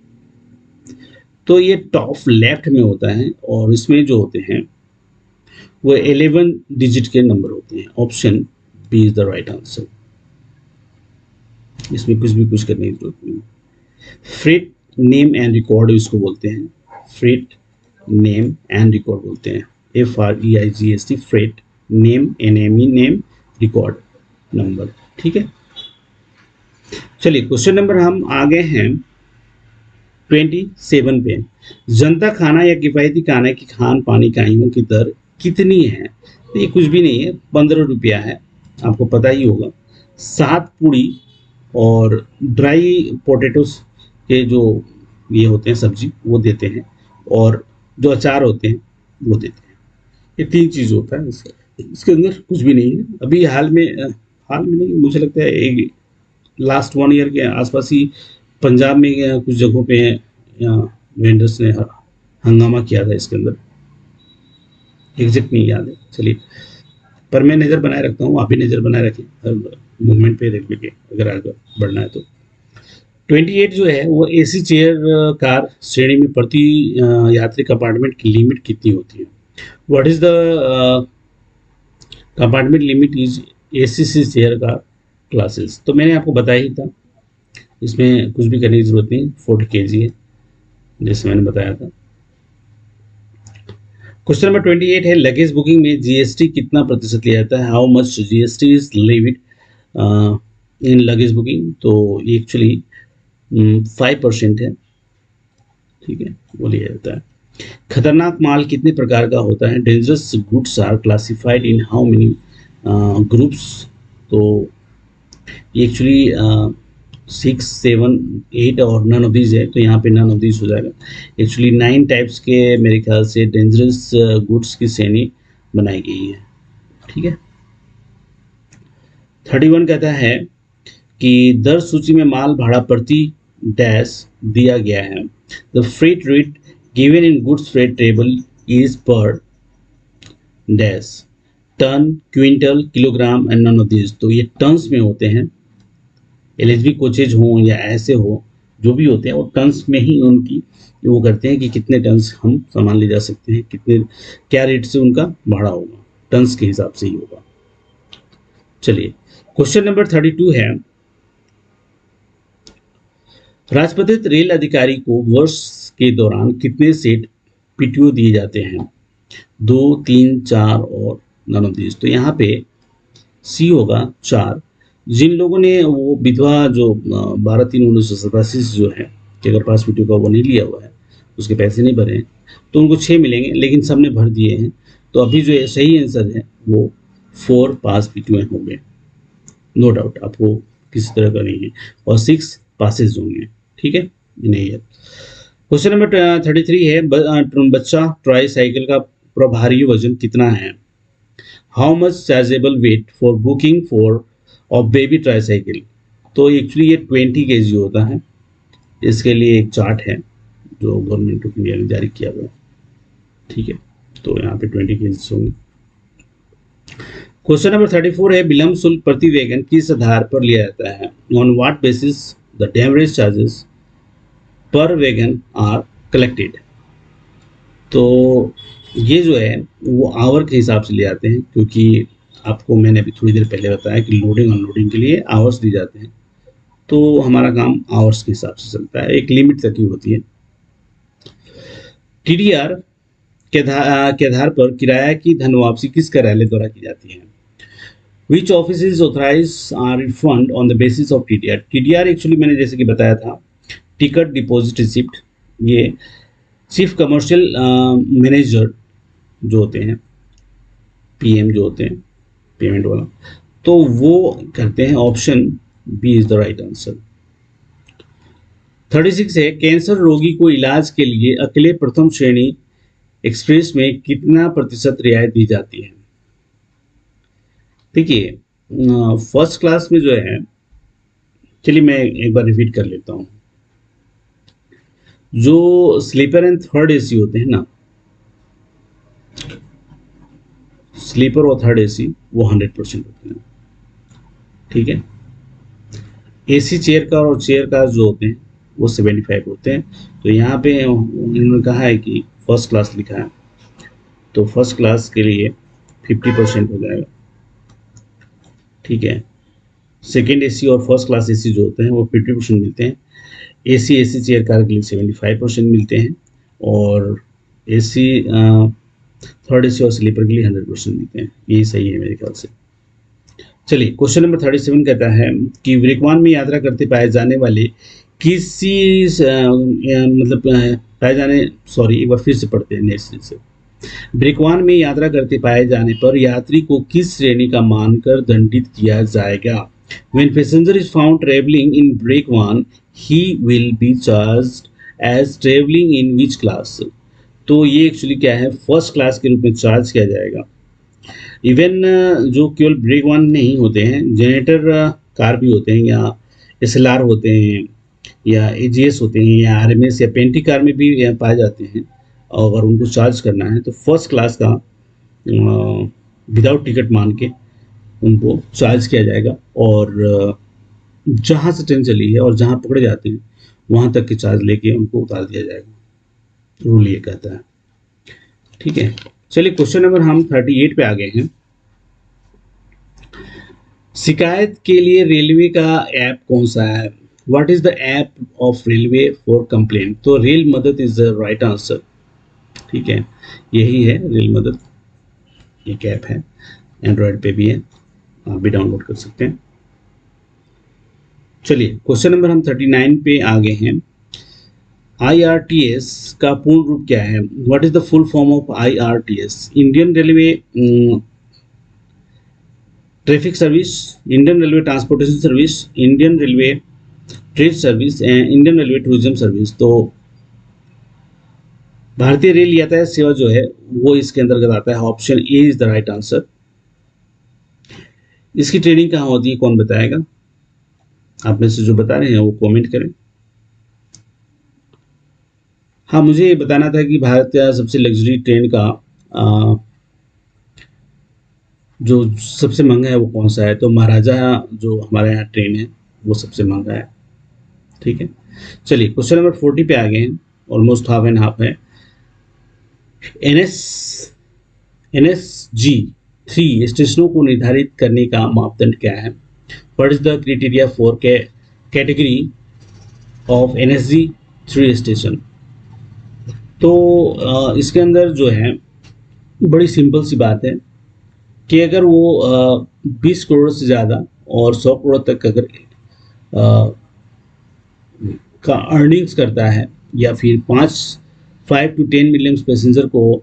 तो ये टॉप लेफ्ट में होता है और इसमें जो होते हैं वो 11 डिजिट के नंबर होते हैं। Option B is the right answer. इसमें कुछ करने की जरूरत नहीं। फ्रेट नेम एंड रिकॉर्ड इसको बोलते हैं, फ्रेट नेम एंड रिकॉर्ड बोलते हैं, FREIGST, freight name, NME name, record number, ठीक है। चलिए क्वेश्चन नंबर हम आ गए हैं 27 पे। जनता खाना या किफायती खाना की खान पान इकाइयों की दर कितनी है? तो ये कुछ भी नहीं है, 15 रुपया है, आपको पता ही होगा। 7 पूड़ी और ड्राई पोटैटोस के जो ये होते हैं सब्जी वो देते हैं, और जो अचार होते हैं वो देते हैं। ये 3 चीज़ होता है इसके अंदर, कुछ भी नहीं है। अभी हाल में नहीं, मुझे लगता है एक लास्ट 1 ईयर के आसपास ही पंजाब में कुछ जगहों पे वेंडर्स ने हंगामा किया था इसके अंदर, एग्जैक्ट नहीं याद है। चलिए, पर मैं नज़र बनाए रखता हूँ, आप भी नज़र बनाए रखें हर मूवमेंट पे रेलवे के, अगर आगे बढ़ना है तो। 28 जो है वो AC चेयर कार श्रेणी में प्रति यात्री कंपार्टमेंट की लिमिट कितनी होती है? What is the compartment limit is ACC chair car classes? तो मैंने आपको बताया ही था, इसमें कुछ भी करने की जरूरत नहीं, 40 kg है जैसे मैंने बताया था। क्वेश्चन नंबर 28 है, लगेज बुकिंग में GST कितना प्रतिशत लिया जाता है? How much GST is limit in luggage booking? तो ये एक्चुअली 5% है, ठीक है, वो लिया जाता है। खतरनाक माल कितने प्रकार का होता है? Dangerous goods are classified in how many groups? तो ये एक्चुअली 6, 7, 8 और नन ऑफ दीज है, तो यहाँ पे नन ऑफ दीज हो जाएगा। एक्चुअली 9 टाइप्स के मेरे ख्याल से डेंजरस गुड्स की श्रेणी बनाई गई है, ठीक है। 31 कहता है कि दर सूची में माल भाड़ा प्रति डैश दिया गया है। The freight rate given in goods freight table is per dash ton, quintal, kilogram and none of these. तो ये टन्स में होते हैं। LHB कोचेज हों या ऐसे हो, जो भी होते हैं वो टन्स में ही उनकी वो करते हैं कि कितने टन्स हम सामान ले जा सकते हैं, कितने क्या रेट से उनका भाड़ा होगा, टन्स के हिसाब से ही होगा। चलिए क्वेश्चन नंबर 32 है, राजपत्रित रेल अधिकारी को वर्ष के दौरान कितने सेट PTO दिए जाते हैं? 2, 3, 4 और नन ऑफ दीज। तो यहाँ पे C होगा 4। जिन लोगों ने वो विधवा जो 12/3/1987 जो है कि अगर पास PTO का वो नहीं लिया हुआ है, उसके पैसे नहीं भरे हैं, तो उनको 6 मिलेंगे, लेकिन सबने भर दिए हैं। तो अभी जो सही आंसर है वो 4 पास PTO होंगे, नो डाउट, आपको किसी तरह का नहीं है, और 6 पासेज होंगे, ठीक है, नहीं है। क्वेश्चन नंबर 33 है, बच्चा ट्राई साइकिल का प्रभारी वजन कितना है? How much chargeable weight for booking for of baby tricycle? तो एक्चुअली ये 20 kg होता है। इसके लिए एक चार्ट है जो गवर्नमेंट ऑफ इंडिया ने जारी किया हुआ है, ठीक है, तो यहाँ पे 20 kg होंगे। क्वेश्चन नंबर 34 है, विलंब शुल्क प्रति वैगन किस आधार पर लिया जाता है? On what basis the demurrage charges पर वैगन आर कलेक्टेड? तो ये जो है वो आवर के हिसाब से ले जाते हैं, क्योंकि आपको मैंने अभी थोड़ी देर पहले बताया कि लोडिंग अनलोडिंग के लिए आवर्स दी जाते हैं, तो हमारा काम आवर्स के हिसाब से चलता है, एक लिमिट तक ही होती है। TDR के आधार पर किराया की धन वापसी किस कार्यालय द्वारा की जाती है? Which office is authorise refund on the basis of TDR। TDR actually मैंने जैसे कि बताया था, टिकट डिपॉजिट रिसिप्ट, ये चीफ कमर्शियल मैनेजर जो होते हैं, PM जो होते हैं, पेमेंट वाला, तो वो करते हैं। Option B is the right answer. 36 है, कैंसर रोगी को इलाज के लिए अकेले प्रथम श्रेणी एक्सप्रेस में कितना प्रतिशत रियायत दी जाती है? देखिए, फर्स्ट क्लास में जो है, चलिए मैं एक बार रिपीट कर लेता हूँ। जो स्लीपर एंड थर्ड AC होते हैं ना, स्लीपर और थर्ड AC वो 100% होते हैं, ठीक है। AC चेयर कार और चेयर कार जो होते हैं वो 75 होते हैं। तो यहाँ पे इन्होंने कहा है कि फर्स्ट क्लास लिखा है, तो फर्स्ट क्लास के लिए 50% हो जाएगा, ठीक है। सेकेंड AC और फर्स्ट क्लास AC जो होते हैं वो 50% मिलते हैं। AC चेयर कार के लिए 75% मिलते हैं, और AC थर्ड AC और स्लीपर के लिए 100% मिलते हैं। यही सही है मेरे ख्याल से। चलिए, क्वेश्चन नंबर 37 कहता है कि वृकवान में यात्रा करते पाए जाने वाले किसी पाए जाने, सॉरी एक बार फिर से पढ़ते हैं नेक्स्ट से। ब्रेकवान में यात्रा करते पाए जाने पर यात्री को किस श्रेणी का मानकर दंडित किया जाएगा? When passenger is found traveling in Breakwan, he will be charged as traveling in which class? तो ये एक्चुअली क्या है, फर्स्ट क्लास के रूप में चार्ज किया जाएगा। इवन जो केवल ब्रेकवान नहीं होते हैं, जनरेटर कार भी होते हैं, या SLR होते हैं, या AGS होते हैं, या RMS या पेंटी कार में भी पाए जाते हैं। अगर उनको चार्ज करना है तो फर्स्ट क्लास का विदाउट टिकट मान के उनको चार्ज किया जाएगा, और जहाँ से ट्रेन चली है और जहाँ पकड़े जाते हैं वहाँ तक के चार्ज लेके उनको उतार दिया जाएगा, रूल ये कहता है, ठीक है। चलिए, क्वेश्चन नंबर हम 38 पे आ गए हैं। शिकायत के लिए रेलवे का ऐप कौन सा है? What is the app of railway for complaint? तो रेल मदद इज द राइट आंसर, ठीक है। यही है रेल मदद, एक ऐप है, एंड्रॉयड पे भी है, आप भी डाउनलोड कर सकते हैं। चलिए, क्वेश्चन नंबर हम 39 पे आ गए हैं। IRTS का पूर्ण रूप क्या है? What is the full form of IRTS? Indian railway traffic service, Indian railway transportation service, Indian railway trade service, Indian railway tourism service. तो भारतीय रेल यातायात सेवा जो है वो इसके अंतर्गत आता है। Option A is the right answer. इसकी ट्रेनिंग कहाँ होती है, कौन बताएगा? आप में से जो बता रहे हैं वो कमेंट करें। हाँ, मुझे ये बताना था कि भारत का सबसे लग्जरी ट्रेन का जो सबसे महंगा है वो कौन सा है? तो महाराजा जो हमारे यहाँ ट्रेन है वो सबसे महंगा है, ठीक है। चलिए, क्वेश्चन नंबर 40 पे आ गए हैं, ऑलमोस्ट हाफ एंड हाफ है। NSG 3 स्टेशनों को निर्धारित करने का मापदंड क्या है? What is the criteria for category of NSG 3 station? तो इसके अंदर जो है बड़ी सिंपल सी बात है कि अगर वो 20 करोड़ से ज़्यादा और 100 करोड़ तक अगर का अर्निंग्स करता है, या फिर 5 to 10 मिलियन पैसेंजर को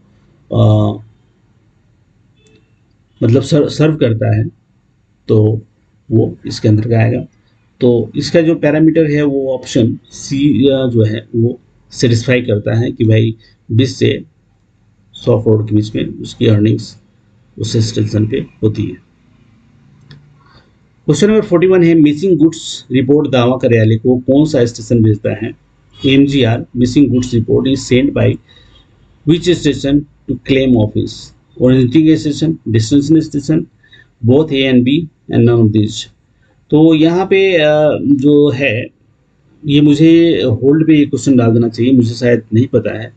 मतलब सर्व करता है, तो वो इसके अंदर का आएगा। तो इसका जो पैरामीटर है वो ऑप्शन सी जो है वो सेटिस्फाई करता है कि भाई 20 से 100 करोड़ के बीच में उसकी अर्निंग्स उस स्टेशन पे होती है। क्वेश्चन नंबर 41 है, मिसिंग गुड्स रिपोर्ट दावा कार्यालय को कौन सा स्टेशन भेजता है? MGR missing goods report is send by which station to claim office? Originating station, destination station, both A and B and none of this. तो यहाँ पे जो है ये मुझे होल्ड पे ये क्वेश्चन डाल देना चाहिए, मुझे शायद नहीं पता है,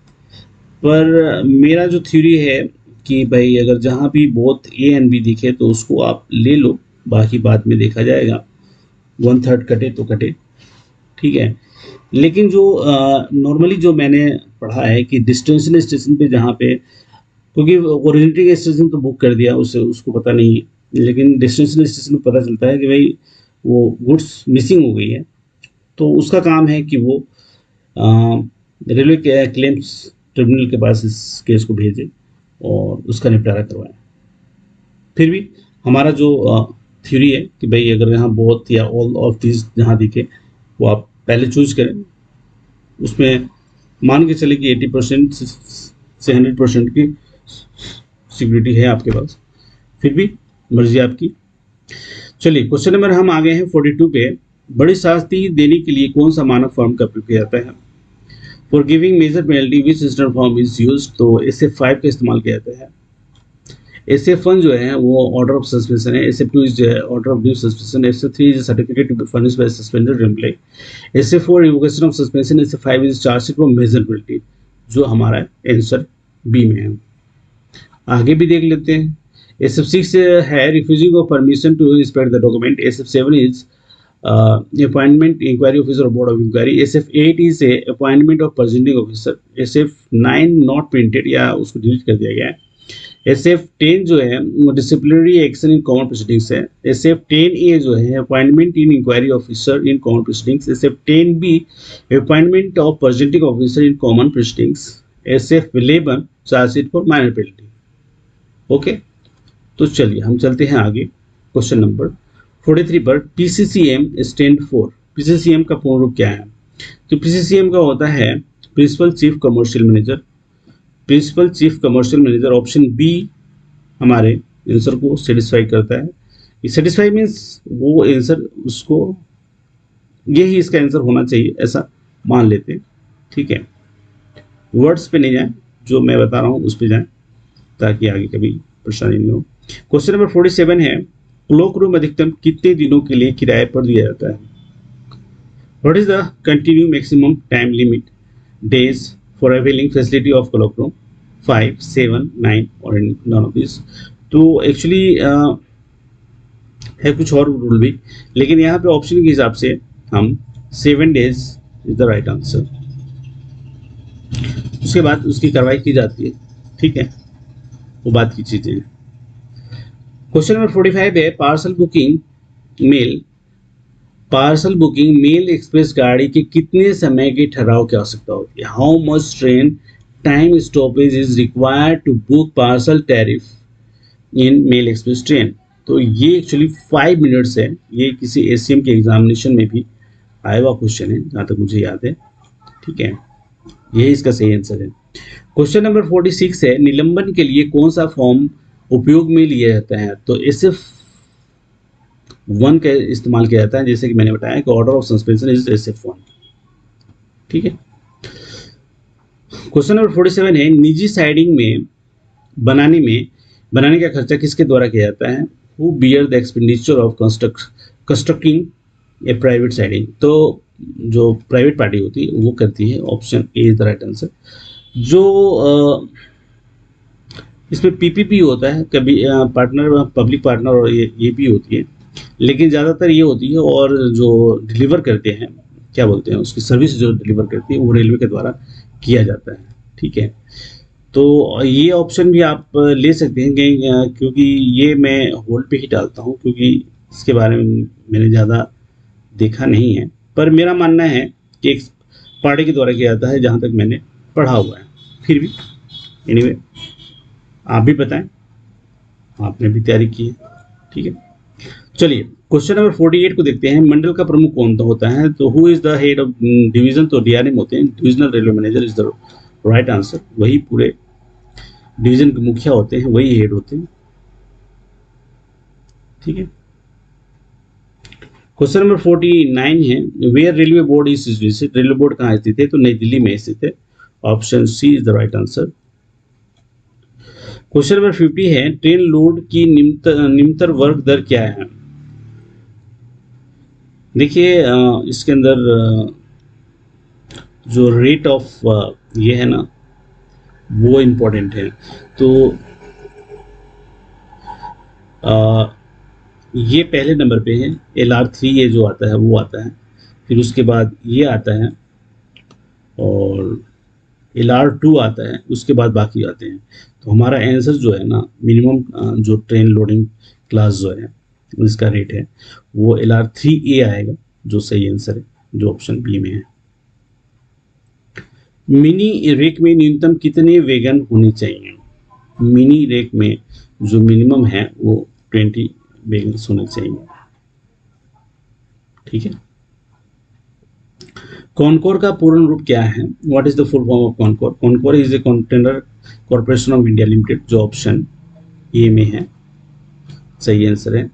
पर मेरा जो थ्योरी है कि भाई अगर जहाँ भी बोथ A and B दिखे तो उसको आप ले लो, बाकी बाद में देखा जाएगा, 1/3 कटे तो कटे, ठीक है। लेकिन जो नॉर्मली जो मैंने पढ़ा है कि डेस्टिनेशन स्टेशन पे जहाँ पे, क्योंकि ओरिजिनेटिंग स्टेशन तो बुक कर दिया, उसको पता नहीं लेकिन डेस्टिनेशन स्टेशन को पता चलता है कि भाई वो गुड्स मिसिंग हो गई है, तो उसका काम है कि वो रेलवे के क्लेम्स ट्रिब्यूनल के पास इस केस को भेजे और उसका निपटारा करवाएं। फिर भी हमारा जो थ्योरी है कि भाई अगर यहाँ बहुत या ऑल ऑफ दिस जहाँ दिखे वो आप पहले चूज करें, उसमें मान के चले कि 80% से 100% की सिक्योरिटी है आपके पास, फिर भी मर्जी आपकी। चलिए क्वेश्चन नंबर हम आ गए हैं 42 पे। बड़ी शास्ति देने के लिए कौन सा मानक फॉर्म का प्रयोग किया जाता है? For giving major penalty which standard form is used, तो SF5 का इस्तेमाल किया जाता है। SF1 जो है वो ऑर्डर ऑफ सस्पेंशन है, SF2 is order of due suspension, SF3 is certificate to be furnished by suspended employ, SF4 revocation of suspension, SF5 is chargesheet for major penalty, जो हमारा आंसर बी में है। आगे भी देख लेते हैं। SF6 है refusing of permission to inspect the document, SF7 is appointment inquiry officer और board of inquiry, SF8 is appointment of presenting officer, SF9 not printed या उसको डिलीट कर दिया गया है, SF10 जो है वो disciplinary action in common proceedings है, SF10A जो है appointment in inquiry officer in common proceedings, SF10B appointment of presenting officer in common proceedings, SF11 chargesheet for minor penalty. Okay, तो चलिए हम चलते हैं आगे क्वेश्चन नंबर 43 पर। PCCM स्टैंड फॉर, PCCM का पूर्ण रूप क्या है? तो PCCM का होता है principal chief commercial manager, principal chief commercial manager. Option B हमारे आंसर को सेटिस्फाई करता है। सेटिस्फाई मीन्स वो आंसर उसको, यही इसका आंसर होना चाहिए ऐसा मान लेते हैं, ठीक है। वर्ड्स पे नहीं जाए, जो मैं बता रहा हूँ उस पे जाए ताकि आगे कभी परेशानी नहीं हो। क्वेश्चन नंबर 47 है, क्लॉक रूम अधिकतम कितने दिनों के लिए किराए पर दिया जाता है? What is the continue maximum time limit days for availing facility of clock room? 5, 7, 9 और नन ऑफ दिस। तो एक्चुअली है कुछ और रूल भी, लेकिन यहाँ पे ऑप्शन के हिसाब से हम 7 days is the right answer. उसके बाद उसकी कार्रवाई की जाती है, ठीक है, वो बात की चीजें हैं। क्वेश्चन नंबर 45 है, पार्सल बुकिंग मेल एक्सप्रेस गाड़ी के कितने समय के ठहराव की आवश्यकता होती है? How much train time stoppage is required to book parcel tariff in mail express train? तो ये एक्चुअली 5 मिनट्स है। ये किसी ACM के एग्जामिनेशन में भी आया हुआ क्वेश्चन है जहाँ तक मुझे याद है, ठीक है, यही इसका सही आंसर है। क्वेश्चन नंबर 46 है, निलंबन के लिए कौन सा फॉर्म उपयोग में लिया जाता है? तो SF1 का इस्तेमाल किया जाता है, जैसे कि मैंने बताया कि order of suspension is SF1, ठीक है। क्वेश्चन नंबर 47 है, निजी साइडिंग में बनाने का खर्चा किसके द्वारा किया जाता है? Who bear the expenditure of constructing A private siding? तो जो प्राइवेट पार्टी होती है वो करती है। Option A is the right answer. जो इसमें PPP होता है, कभी पार्टनर पब्लिक पार्टनर और ये भी होती है, लेकिन ज़्यादातर ये होती है। और जो डिलीवर करते हैं, क्या बोलते हैं, उसकी सर्विस जो डिलीवर करती है वो रेलवे के द्वारा किया जाता है, ठीक है। तो ये ऑप्शन भी आप ले सकते हैं कहीं, क्योंकि ये मैं होल्ड पे ही डालता हूँ, क्योंकि इसके बारे में मैंने ज़्यादा देखा नहीं है, पर मेरा मानना है कि एक पार्टी के द्वारा किया जाता है जहाँ तक मैंने पढ़ा हुआ है। फिर भी एनीवे आप भी बताएं, आपने भी तैयारी की है, ठीक है। चलिए क्वेश्चन नंबर 48 को देखते हैं। मंडल का प्रमुख कौन होता है? तो who is the head of division? तो DRM होते हैं, divisional railway manager is the right answer. वही पूरे डिवीजन के मुखिया होते हैं, वही हेड होते हैं, ठीक है। क्वेश्चन नंबर 49 है, where railway board is situated? Railway board कहाँ स्थित है? तो नई दिल्ली में स्थित है। Option C is the right answer. Question number 50 है, ट्रेन लोड की निम्नतर वर्ग दर क्या है? देखिए इसके अंदर जो रेट ऑफ ये है ना, वो इम्पोर्टेंट है। तो ये पहले नंबर पे है, LR3 ये जो आता है वो आता है, फिर उसके बाद ये आता है और LR2 आता है, उसके बाद बाकी आते हैं। तो हमारा आंसर जो है ना, मिनिमम जो ट्रेन लोडिंग क्लास जो है इसका रेट है वो LR3A आएगा, जो सही आंसर है, जो ऑप्शन बी में है। मिनी रेक में न्यूनतम कितने वैगन होने चाहिए? मिनी रेक में जो मिनिमम है वो 20 वैगन होने चाहिए। ठीक है। कॉनकोर का पूर्ण रूप क्या है? What is the full form of Concor? Concor is a container corporation of India limited, जो ऑप्शन ए में है, सही आंसर है।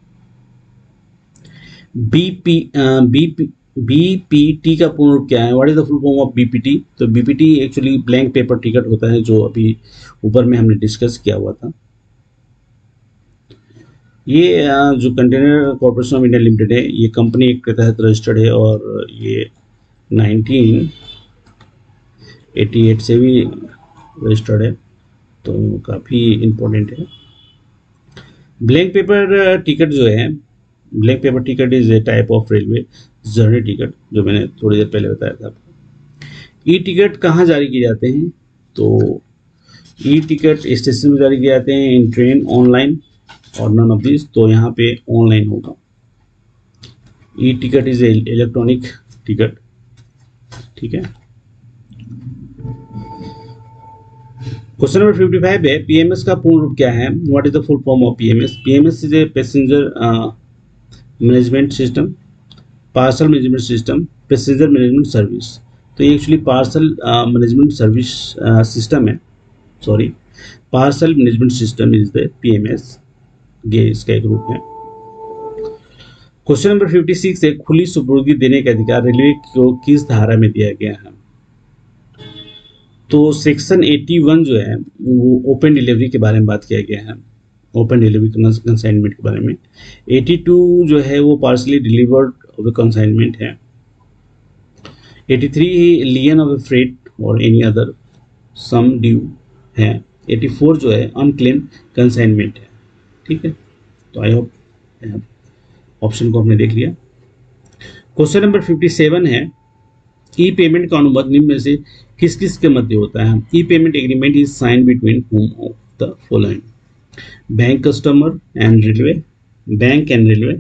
बीपीटी का पूर्ण रूप क्या है? What is the full form of BPT? तो BPT actually blank paper ticket होता है, जो अभी ऊपर में हमने डिस्कस किया हुआ था। ये जो container corporation of India limited है, ये कंपनी एक्ट के तहत रजिस्टर्ड है और ये 1988 से भी रजिस्टर्ड है, तो काफ़ी इम्पोर्टेंट है। ब्लैंक पेपर टिकट जो है, blank paper ticket is a type of railway journey ticket, जो मैंने थोड़ी देर पहले बताया था आपको। ई टिकट कहाँ जारी किए जाते हैं? तो ई टिकट स्टेशन में जारी किए जाते हैं, इन ट्रेन, ऑनलाइन और नन ऑफ दिस, तो यहाँ पे ऑनलाइन होगा। E ticket is electronic ticket. ठीक है। क्वेश्चन नंबर 55 है, पीएमएस का पूर्ण रूप क्या है? What is the full form of PMS? PMS is a passenger management system, parcel management system, passenger management service. तो ये actually parcel management service system है, sorry, parcel management system is the PMS, ये इसका एक रूप है। Question number 56 है, खुली सुपुर्दगी देने का अधिकार रेलवे को किस धारा में दिया गया है? तो सेक्शन 81 जो है वो ओपन डिलीवरी के बारे में बात किया गया है, ओपन डिलीवरी कंसाइनमेंट के बारे में। 82 जो है वो पार्सली डिलीवर्ड ऑफ कंसाइनमेंट है। 83 लियन ऑफ ए फ्रेट और एनी अदर सम ड्यू है। 84 जो है अनक्लेम कंसाइनमेंट है। ठीक है, तो आई होप ऑप्शन को आपने देख लिया। क्वेश्चन नंबर 57 है, ई पेमेंट का अनुबंध निम्न में से किस किस के मध्य होता है? E payment agreement is sign between home of the following: bank customer and railway, bank and railway,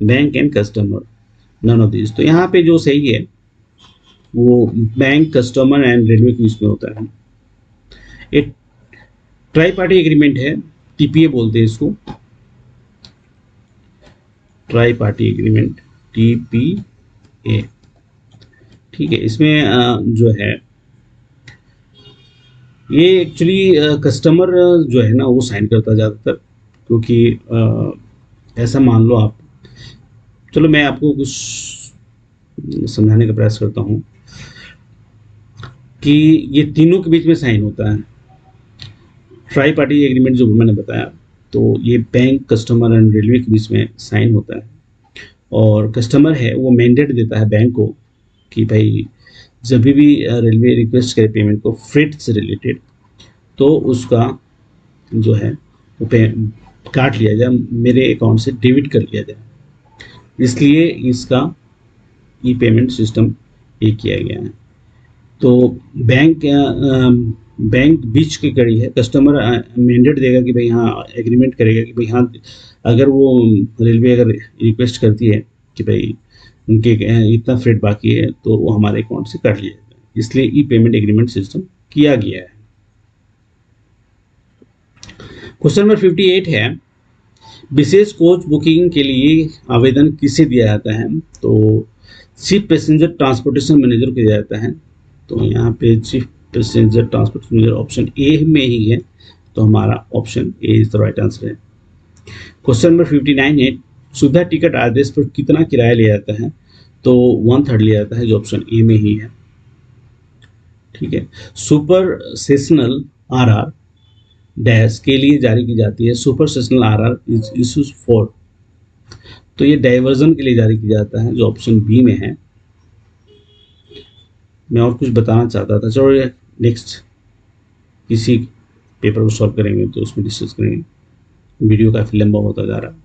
bank and customer, none of this. तो यहाँ पे जो सही है वो बैंक, कस्टमर एंड रेलवे के बीच में होता है। एक ट्राई पार्टी एग्रीमेंट है, टीपीए बोलते हैं इसको, ट्राई पार्टी एग्रीमेंट, टीपीए। ठीक है, इसमें जो है ये एक्चुअली कस्टमर जो है ना वो साइन करता है ज़्यादातर, क्योंकि ऐसा मान लो आप, चलो मैं आपको कुछ समझाने का प्रयास करता हूँ कि ये तीनों के बीच में साइन होता है। ट्राई पार्टी एग्रीमेंट जो मैंने बताया, तो ये बैंक, कस्टमर एंड रेलवे के बीच में साइन होता है, और कस्टमर है वो मैंडेट देता है बैंक को कि भाई जब भी रेलवे रिक्वेस्ट करे पेमेंट को फ्रेट से रिलेटेड, तो उसका जो है वो काट लिया जाए, मेरे अकाउंट से डेबिट कर लिया जाए। इसलिए इसका ई पेमेंट सिस्टम ये किया गया है। तो बैंक बीच की कड़ी है, कस्टमर मैंडेट देगा कि भाई हाँ, एग्रीमेंट करेगा कि भाई हाँ, अगर वो रेलवे अगर रिक्वेस्ट करती है कि भाई उनके इतना फ्रेट बाकी है, तो वो हमारे अकाउंट से काट लिया जाएगा। इसलिए ई पेमेंट एग्रीमेंट सिस्टम किया गया है। क्वेश्चन नंबर 58 है, विशेष कोच बुकिंग के लिए आवेदन किसे दिया जाता है? तो चीफ पैसेंजर ट्रांसपोर्टेशन मैनेजर को दिया जाता है। तो यहाँ पे chief passenger transportation manager option A में ही है, तो हमारा option A is the right answer है। क्वेश्चन नंबर 59 है, सुविधा टिकट आदेश पर कितना किराया लिया जाता है? तो 1/3 लिया जाता है, जो ऑप्शन ए में ही है। ठीक है, सुपर सेशनल आरआर डैश के लिए जारी की जाती है। Super sessional RR is issues for, तो ये डाइवर्जन के लिए जारी किया जाता है, जो ऑप्शन बी में है। मैं और कुछ बताना चाहता था, चलो नेक्स्ट किसी पेपर को सॉल्व करेंगे तो उसमें डिस्कस करेंगे, वीडियो काफ़ी लंबा होता जा रहा है।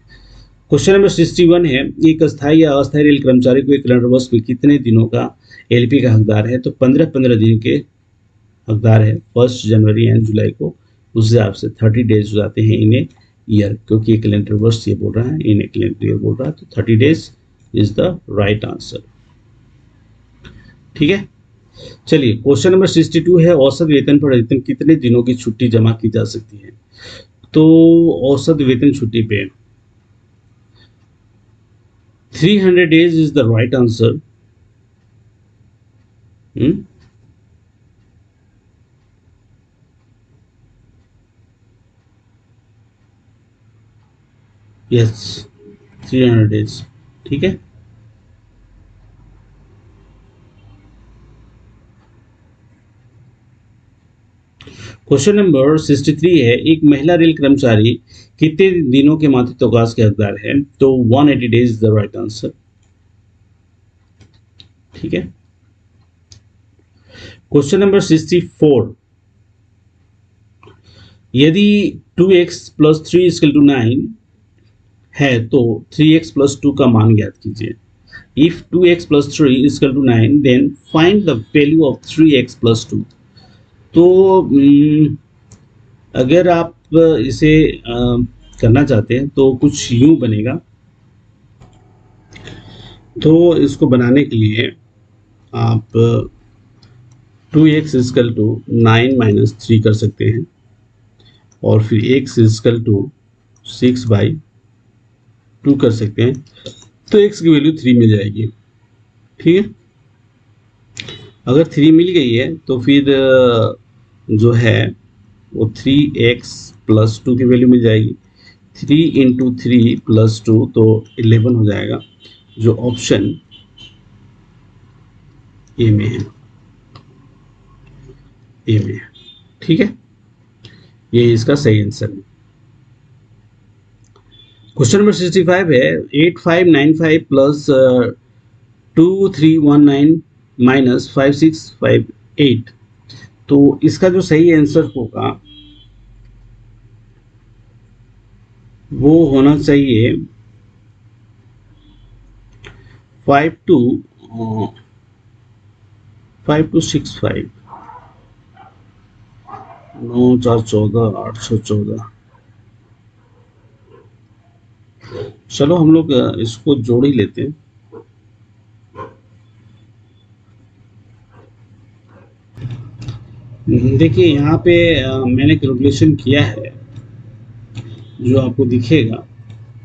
क्वेश्चन नंबर 61 है, एक स्थायी या अस्थायी रेल कर्मचारी को एक कैलेंडर वर्ष में कितने दिनों का एलपी का हकदार है? तो 15-15 दिन के हकदार है। 1 जनवरी एंड जुलाई को उस हिसाब से 30 डेज हो जाते हैं इन्हें ईयर, क्योंकि ये कैलेंडर वर्ष ये बोल रहा है, इन कैलेंडर ईयर बोल रहा है, तो 30 days is the right answer. ठीक है, चलिए क्वेश्चन नंबर 62 है, औसत वेतन पर अधिकतम कितने दिनों की छुट्टी जमा की जा सकती है। तो औसत वेतन छुट्टी पे 300 days is the right answer. Yes, 300 days। ठीक है, क्वेश्चन नंबर 63 है, एक महिला रेल कर्मचारी कितने दिनों के मातृत्व अवकाश के हकदार है। तो 180 days is the right answer. ठीक है, क्वेश्चन नंबर 64, यदि 2x + 3 = 9 है तो 3x + 2 का मान ज्ञात कीजिए। If 2x + 3 = 9, then find the value of 3x + 2। तो अगर आप इसे करना चाहते हैं तो कुछ यूं बनेगा। तो इसको बनाने के लिए आप 2x = 9 - 3 कर सकते हैं, और फिर x = 6/2 कर सकते हैं, तो x की वैल्यू 3 मिल जाएगी। ठीक है, अगर 3 मिल गई है तो फिर जो है वो 3x + 2 की वैल्यू मिल जाएगी। 3 × 3 + 2 तो 11 हो जाएगा, जो ऑप्शन ए में है, ए में है। ठीक है, ये इसका सही आंसर है। क्वेश्चन नंबर 65 है, 8595 + 2319 - 5658। तो इसका जो सही आंसर होगा वो होना चाहिए 5265। 9 4 14 814। चलो हम लोग इसको जोड़ ही लेते हैं। देखिए यहाँ पे मैंने कैलकुलेशन किया है, जो आपको दिखेगा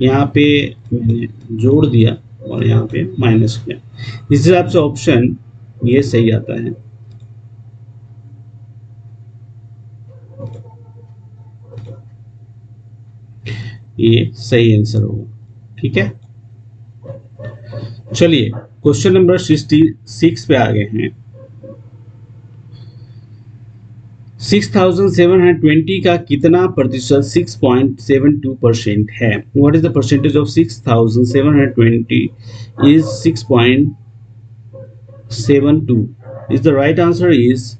यहाँ पे मैंने जोड़ दिया और यहाँ पे माइनस किया। इस हिसाब से ऑप्शन ये सही आता है। ये सही आंसर होगा। ठीक है, चलिए क्वेश्चन नंबर 66 पे आ गए हैं। 6720 का कितना प्रतिशत 6.72% है। What is the percentage of 6720 is 6.72। Is the right answer is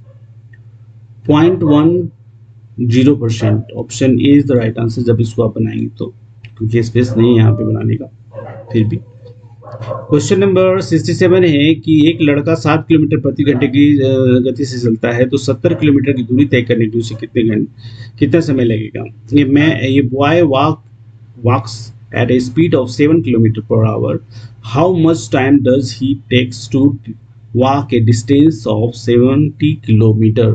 0.10%। Option A is the right answer जब इसको आप बनाएंगे तो, क्योंकि स्पेस नहीं है यहाँ पे बनाने का। फिर भी क्वेश्चन नंबर 67 है कि एक लड़का 7 किलोमीटर प्रति घंटे की गति से चलता है, तो 70 किलोमीटर की दूरी तय करने के लिए उसे कितना समय लगेगा। ये boy walks at a speed of 7 km/h। How much time does he takes to walk a distance of 70 kilometre.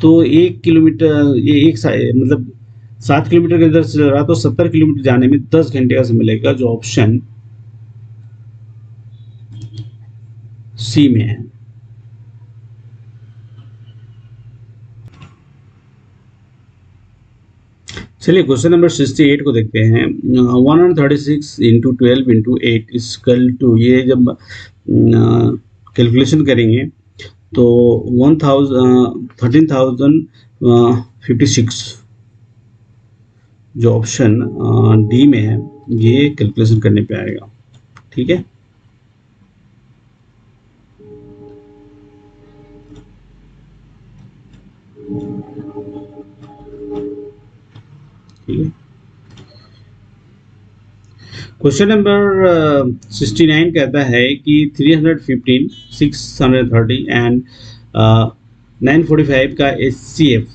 तो 1 किलोमीटर ये मतलब 7 किलोमीटर के अंदर चल रहा, तो 70 किलोमीटर जाने में 10 घंटे का समय लगेगा, जो ऑप्शन सी में है। चलिए क्वेश्चन नंबर 68 को देखते हैं। 136 × 12 × 8 = ये जब कैलकुलेशन करेंगे तो 13,056, जो ऑप्शन डी में है, ये कैलकुलेशन करने पे आएगा। ठीक है, क्वेश्चन नंबर 69 कहता है कि 315, 630 एंड 945 का HCF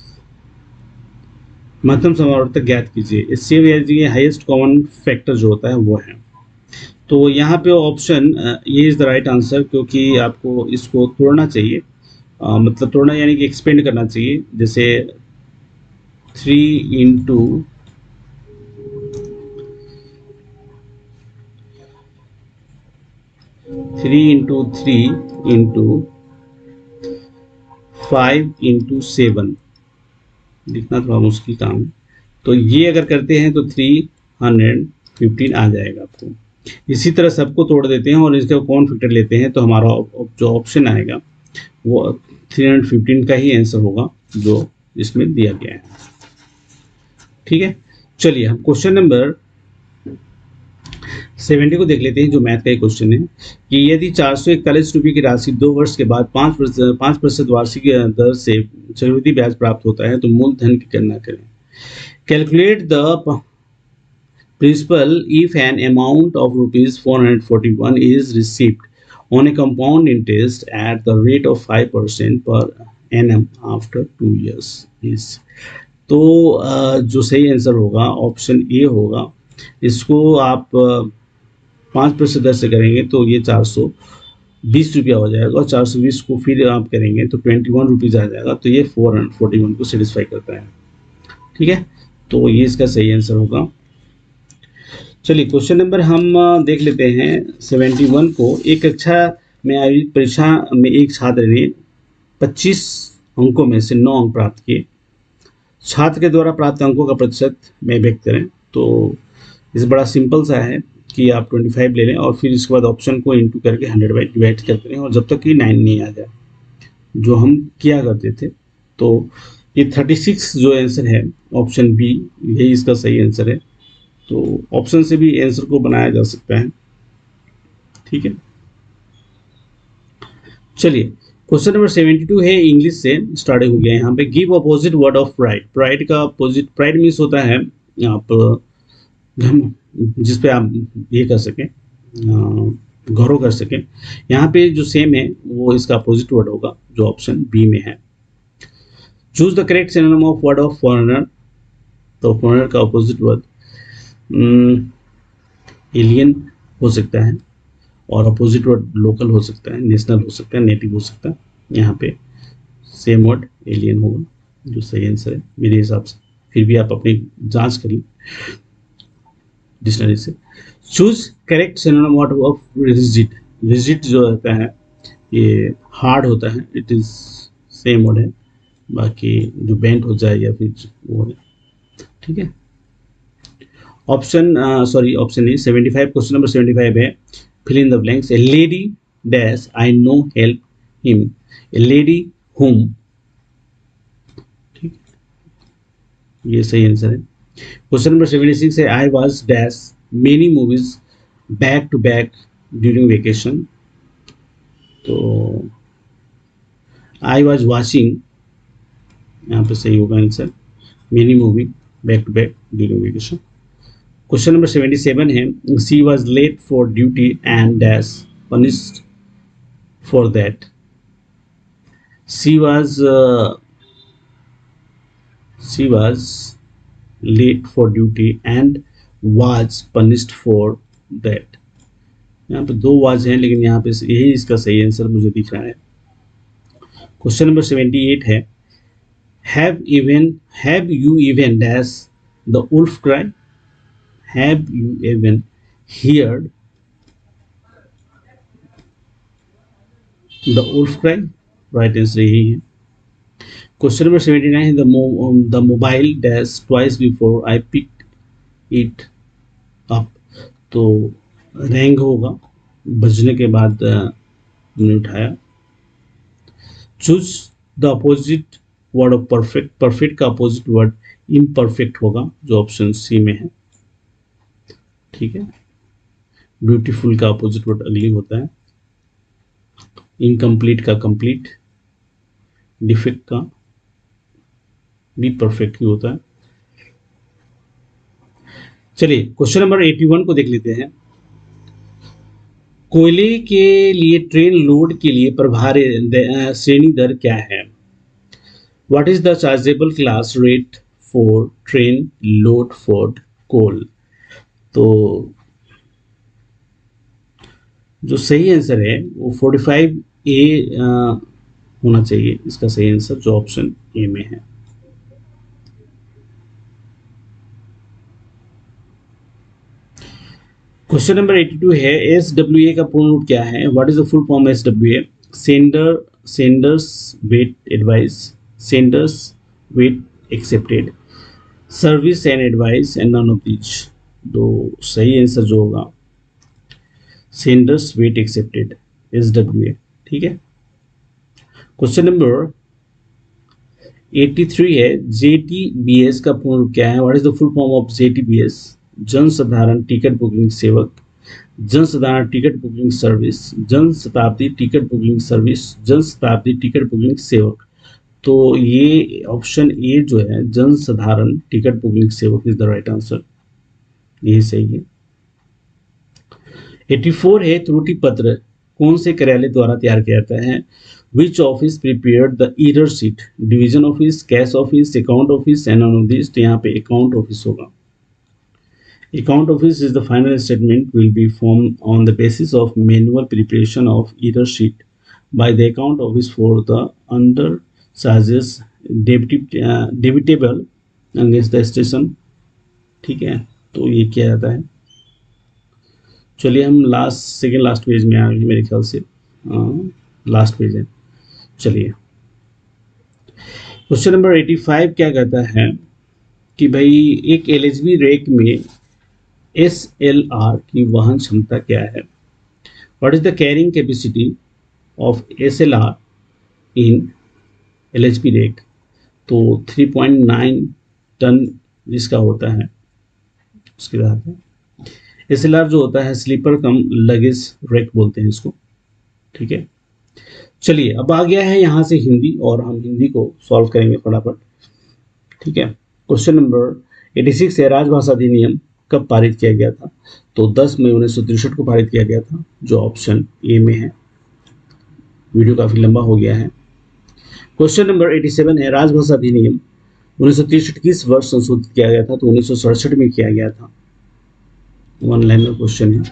महत्तम समावर्तक ज्ञात कीजिए। इससे हाईएस्ट कॉमन फैक्टर जो होता है वो है। तो यहाँ पे ऑप्शन ये इज़ द राइट आंसर, क्योंकि आपको इसको तोड़ना चाहिए, मतलब तोड़ना यानी कि एक्सपेंड करना चाहिए। जैसे 3 इंटू 3 इंटू 5 इंटू 7, लिखना थोड़ा मुश्किल काम है। तो ये अगर करते हैं तो 315 आ जाएगा आपको। इसी तरह सबको तोड़ देते हैं और इसका कॉमन फैक्टर लेते हैं, तो हमारा जो ऑप्शन आएगा वो 315 का ही आंसर होगा जो इसमें दिया गया है। ठीक है, चलिए हम क्वेश्चन नंबर 70 को देख लेते हैं, जो मैथ का एक क्वेश्चन है कि यदि 441 रुपये की राशि 2 वर्ष के बाद 5% वार्षिक दर से चक्रवृद्धि ब्याज प्राप्त होता है तो मूलधन की गणना करें। Calculate the principal if an amount of rupees 441 is received on a compound interest at the rate of 5% per annum after 2 years is। तो जो सही आंसर होगा ऑप्शन ए होगा। इसको आप 5% दर से करेंगे तो ये 420 रुपया हो जाएगा, और 420 को फिर आप करेंगे तो 21 रुपीज़ आ जाएगा। तो ये 441 को सेटिस्फाई करता है। ठीक है, तो ये इसका सही आंसर होगा। चलिए क्वेश्चन नंबर हम देख लेते हैं 71 को। एक कक्षा में आयोजित परीक्षा में एक छात्र ने 25 अंकों में से 9 अंक प्राप्त किए। छात्र के द्वारा प्राप्त अंकों का प्रतिशत में व्यक्त करें। तो इस बड़ा सिंपल सा है कि आप 25 ले लें और फिर इसके बाद ऑप्शन को इंटू करके 100 बाई डिवाइड करते रहें, और जब तक कि 9 नहीं आ जाए, जो हम किया करते थे। तो ये 36 जो आंसर है ऑप्शन बी, यही इसका सही आंसर है। तो ऑप्शन से भी आंसर को बनाया जा सकता है। ठीक है, चलिए क्वेश्चन नंबर 72 है, इंग्लिश से स्टार्ट हो गया। यहाँ पे give opposite word of pride. Pride का अपोजिट, प्राइड मीन्स होता है आप जिस पे आप ये कर सकें, गौरव कर सकें। यहाँ पे जो सेम है वो इसका अपोजिट वर्ड होगा, जो ऑप्शन बी में है। Choose the correct synonym of word of foreigner. तो फॉरेनर का अपोजिट वर्ड एलियन हो सकता है, और अपोजिट वर्ड लोकल हो सकता है, नेशनल हो सकता है, नेटिव हो सकता है। यहाँ पे सेम वर्ड एलियन होगा जो सही आंसर है मेरे हिसाब से। फिर भी आप अपनी जांच करिए डिक्शनरी से। Choose correct synonym word of rigid. Rigid जो होता है ये हार्ड होता है, इट इज सेम वर्ड है। बाकी जो बेंट हो जाए या फिर वो है। ठीक है, option option A 75, question number 75 है fill in the blanks. A lady dash I know help him, a lady whom. ठीक, ये सही आंसर है। क्वेश्चन नंबर 76 है I was dash many movies back to back during vacation. तो I was watching, यहाँ पे सही होगा आंसर, many movie back to back during vacation. Question number 77 है she was late for duty and dash punished for that. She was late for duty and was punished for that. यहाँ पे 2 was हैं, लेकिन यहाँ पे यही इसका सही आंसर मुझे दिख रहा है। क्वेश्चन नंबर 78 है have you even dash the wolf cry. Have you even heard the wolf cry? Right answer यही है। Question number 79 है the mobile dash twice before I picked it up। तो रैंग होगा, बजने के बाद मैंने उठाया। Choose the opposite word of perfect। perfect का opposite word imperfect होगा, जो ऑप्शन सी में है। ठीक है, ब्यूटीफुल का अपोजिट वर्ड अगली होता है। इनकम्प्लीट का कंप्लीट, डिफेक्ट का भी परफेक्ट ही होता है। चलिए क्वेश्चन नंबर 81 को देख लेते हैं। कोयले के लिए ट्रेन लोड के लिए प्रभारी श्रेणी दर क्या है? What is the chargeable class rate for train load for coal। तो जो सही आंसर है वो 45A होना चाहिए, इसका सही आंसर जो ऑप्शन ए में है। क्वेश्चन नंबर 82 है, SWA का पूर्ण रूप क्या है? What is the full form SWA? Senders weight advice, senders weight accepted, service and advice and none of these. तो सही आंसर जो होगा सेंडर्स वेट एक्सेप्टेड, SWA। ठीक है। क्वेश्चन नंबर 83 है, JTBS का पूर्ण रूप क्या है? What is the full form of JTBS? जन साधारण टिकट बुकिंग सेवक, जन साधारण ticket booking service, Jan Shatabdi ticket booking service, Jan Shatabdi ticket booking सेवक। तो ये ऑप्शन ए जो है जन साधारण टिकट बुकिंग सेवक इज द राइट आंसर, यही सही है। 84 है, त्रुटि पत्र कौन से कार्यालय द्वारा तैयार किया जाता है? Which office prepared the error sheet? Division office, cash office, account office and none of this. तो यहाँ पे अकाउंट ऑफिस होगा। Account office is the final statement will be formed on the basis of manual preparation of error sheet by the account office for the under charges debitable against the station। ठीक है, तो ये किया जाता है। चलिए हम सेकेंड लास्ट पेज में आ गए मेरे ख्याल से, लास्ट पेज है। चलिए क्वेश्चन नंबर 85 क्या कहता है कि भाई एक LHB रेक में SLR की वहन क्षमता क्या है? What is the carrying capacity of SLR in LHB rake? तो 3.9 टन जिसका होता है उसके साथ SLR जो होता है स्लीपर कम लगेज रेक बोलते हैं इसको। ठीक है, चलिए अब आ गया है यहाँ से हिंदी, और हम हिंदी को सॉल्व करेंगे फटाफट। ठीक है, क्वेश्चन नंबर 86 है, राजभाषा अधिनियम कब पारित किया गया था? तो 10 मई 1963 को पारित किया गया था, जो ऑप्शन ए में है। वीडियो काफी लंबा हो गया है। क्वेश्चन नंबर 87 है, राजभाषा अधिनियम 1963 किस वर्ष संशोधित किया गया था? तो 1967 में किया गया था। वन लाइनर क्वेश्चन है।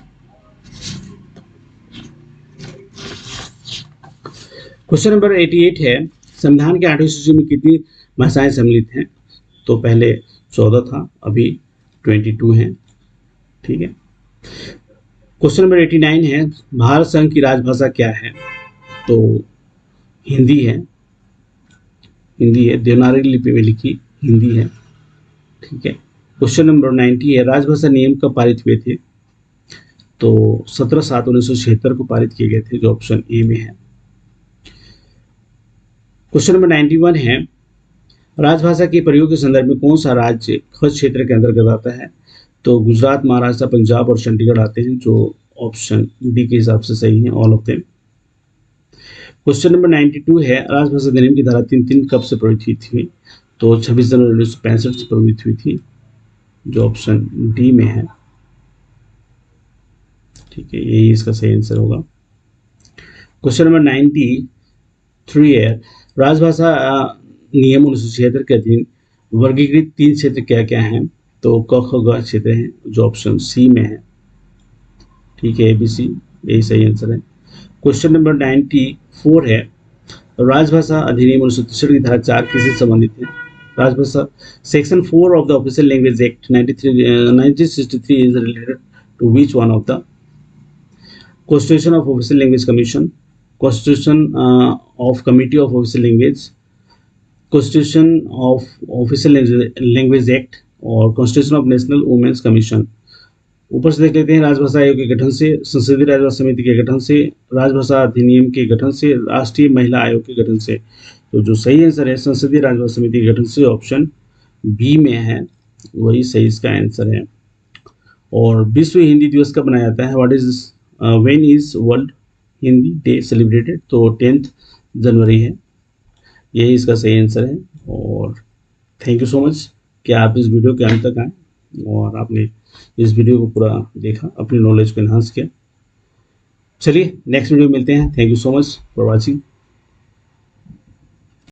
क्वेश्चन नंबर 88 है, संविधान के 8वीं सूची में कितनी भाषाएं सम्मिलित हैं? तो पहले 14 था, अभी 22 है। ठीक है। क्वेश्चन नंबर 89 है, भारत संघ की राजभाषा क्या है? तो हिंदी है, देवनागरी लिपि में लिखी हिंदी है। ठीक है। क्वेश्चन नंबर 90 है, राजभाषा नियम कब पारित हुए थे? तो 17/7/1976 को पारित किए गए थे, जो ऑप्शन ए में है। क्वेश्चन नंबर 91 है, राजभाषा के प्रयोग के संदर्भ में कौन सा राज्य कच्छ क्षेत्र के अंतर्गत आता है? तो गुजरात, महाराष्ट्र, पंजाब और चंडीगढ़ आते हैं, जो ऑप्शन डी के हिसाब से सही है, all of them. Question number 92 है, राजभाषा अधिनियम की धारा 3(3) कब से प्रवृत्त हुई थी? तो 26 जनवरी 1965 से प्रवृत्त हुई थी, जो ऑप्शन डी में है। ठीक है, यही इसका सही आंसर होगा। क्वेश्चन नंबर 93 है, राजभाषा नियम 1976 के अधीन वर्गीकृत 3 क्षेत्र क्या क्या हैं? तो क ख ग क्षेत्र हैं, जो ऑप्शन सी में है। ठीक है, ABC यही सही आंसर है। क्वेश्चन नंबर 94 है, राजभाषा अधिनियम 1963 की धारा 4 किससे संबंधित है? राजभाषा section 4 of the official language act 1963 is related to which one of the? Constitution of official language commission, constitution of committee of official language, constitution of official language act और constitution of national women's commission. ऊपर से देख लेते हैं, राजभाषा आयोग के गठन से, संसदीय राजभाषा समिति के गठन से, राजभाषा अधिनियम के गठन से, राष्ट्रीय महिला आयोग के गठन से। तो जो सही आंसर है संसदीय राजभाषा समिति के गठन से, ऑप्शन बी में है, वही सही इसका आंसर है। और विश्व हिंदी दिवस कब मनाया जाता है? What is when is world Hindi day celebrated? तो 10 जनवरी है, यही इसका सही आंसर है। और थैंक यू सो मच कि आप इस वीडियो के अंत तक आए और आपने इस वीडियो को पूरा देखा, अपनी नॉलेज को एनहांस किया। चलिए नेक्स्ट वीडियो में मिलते हैं। Thank you so much for watching.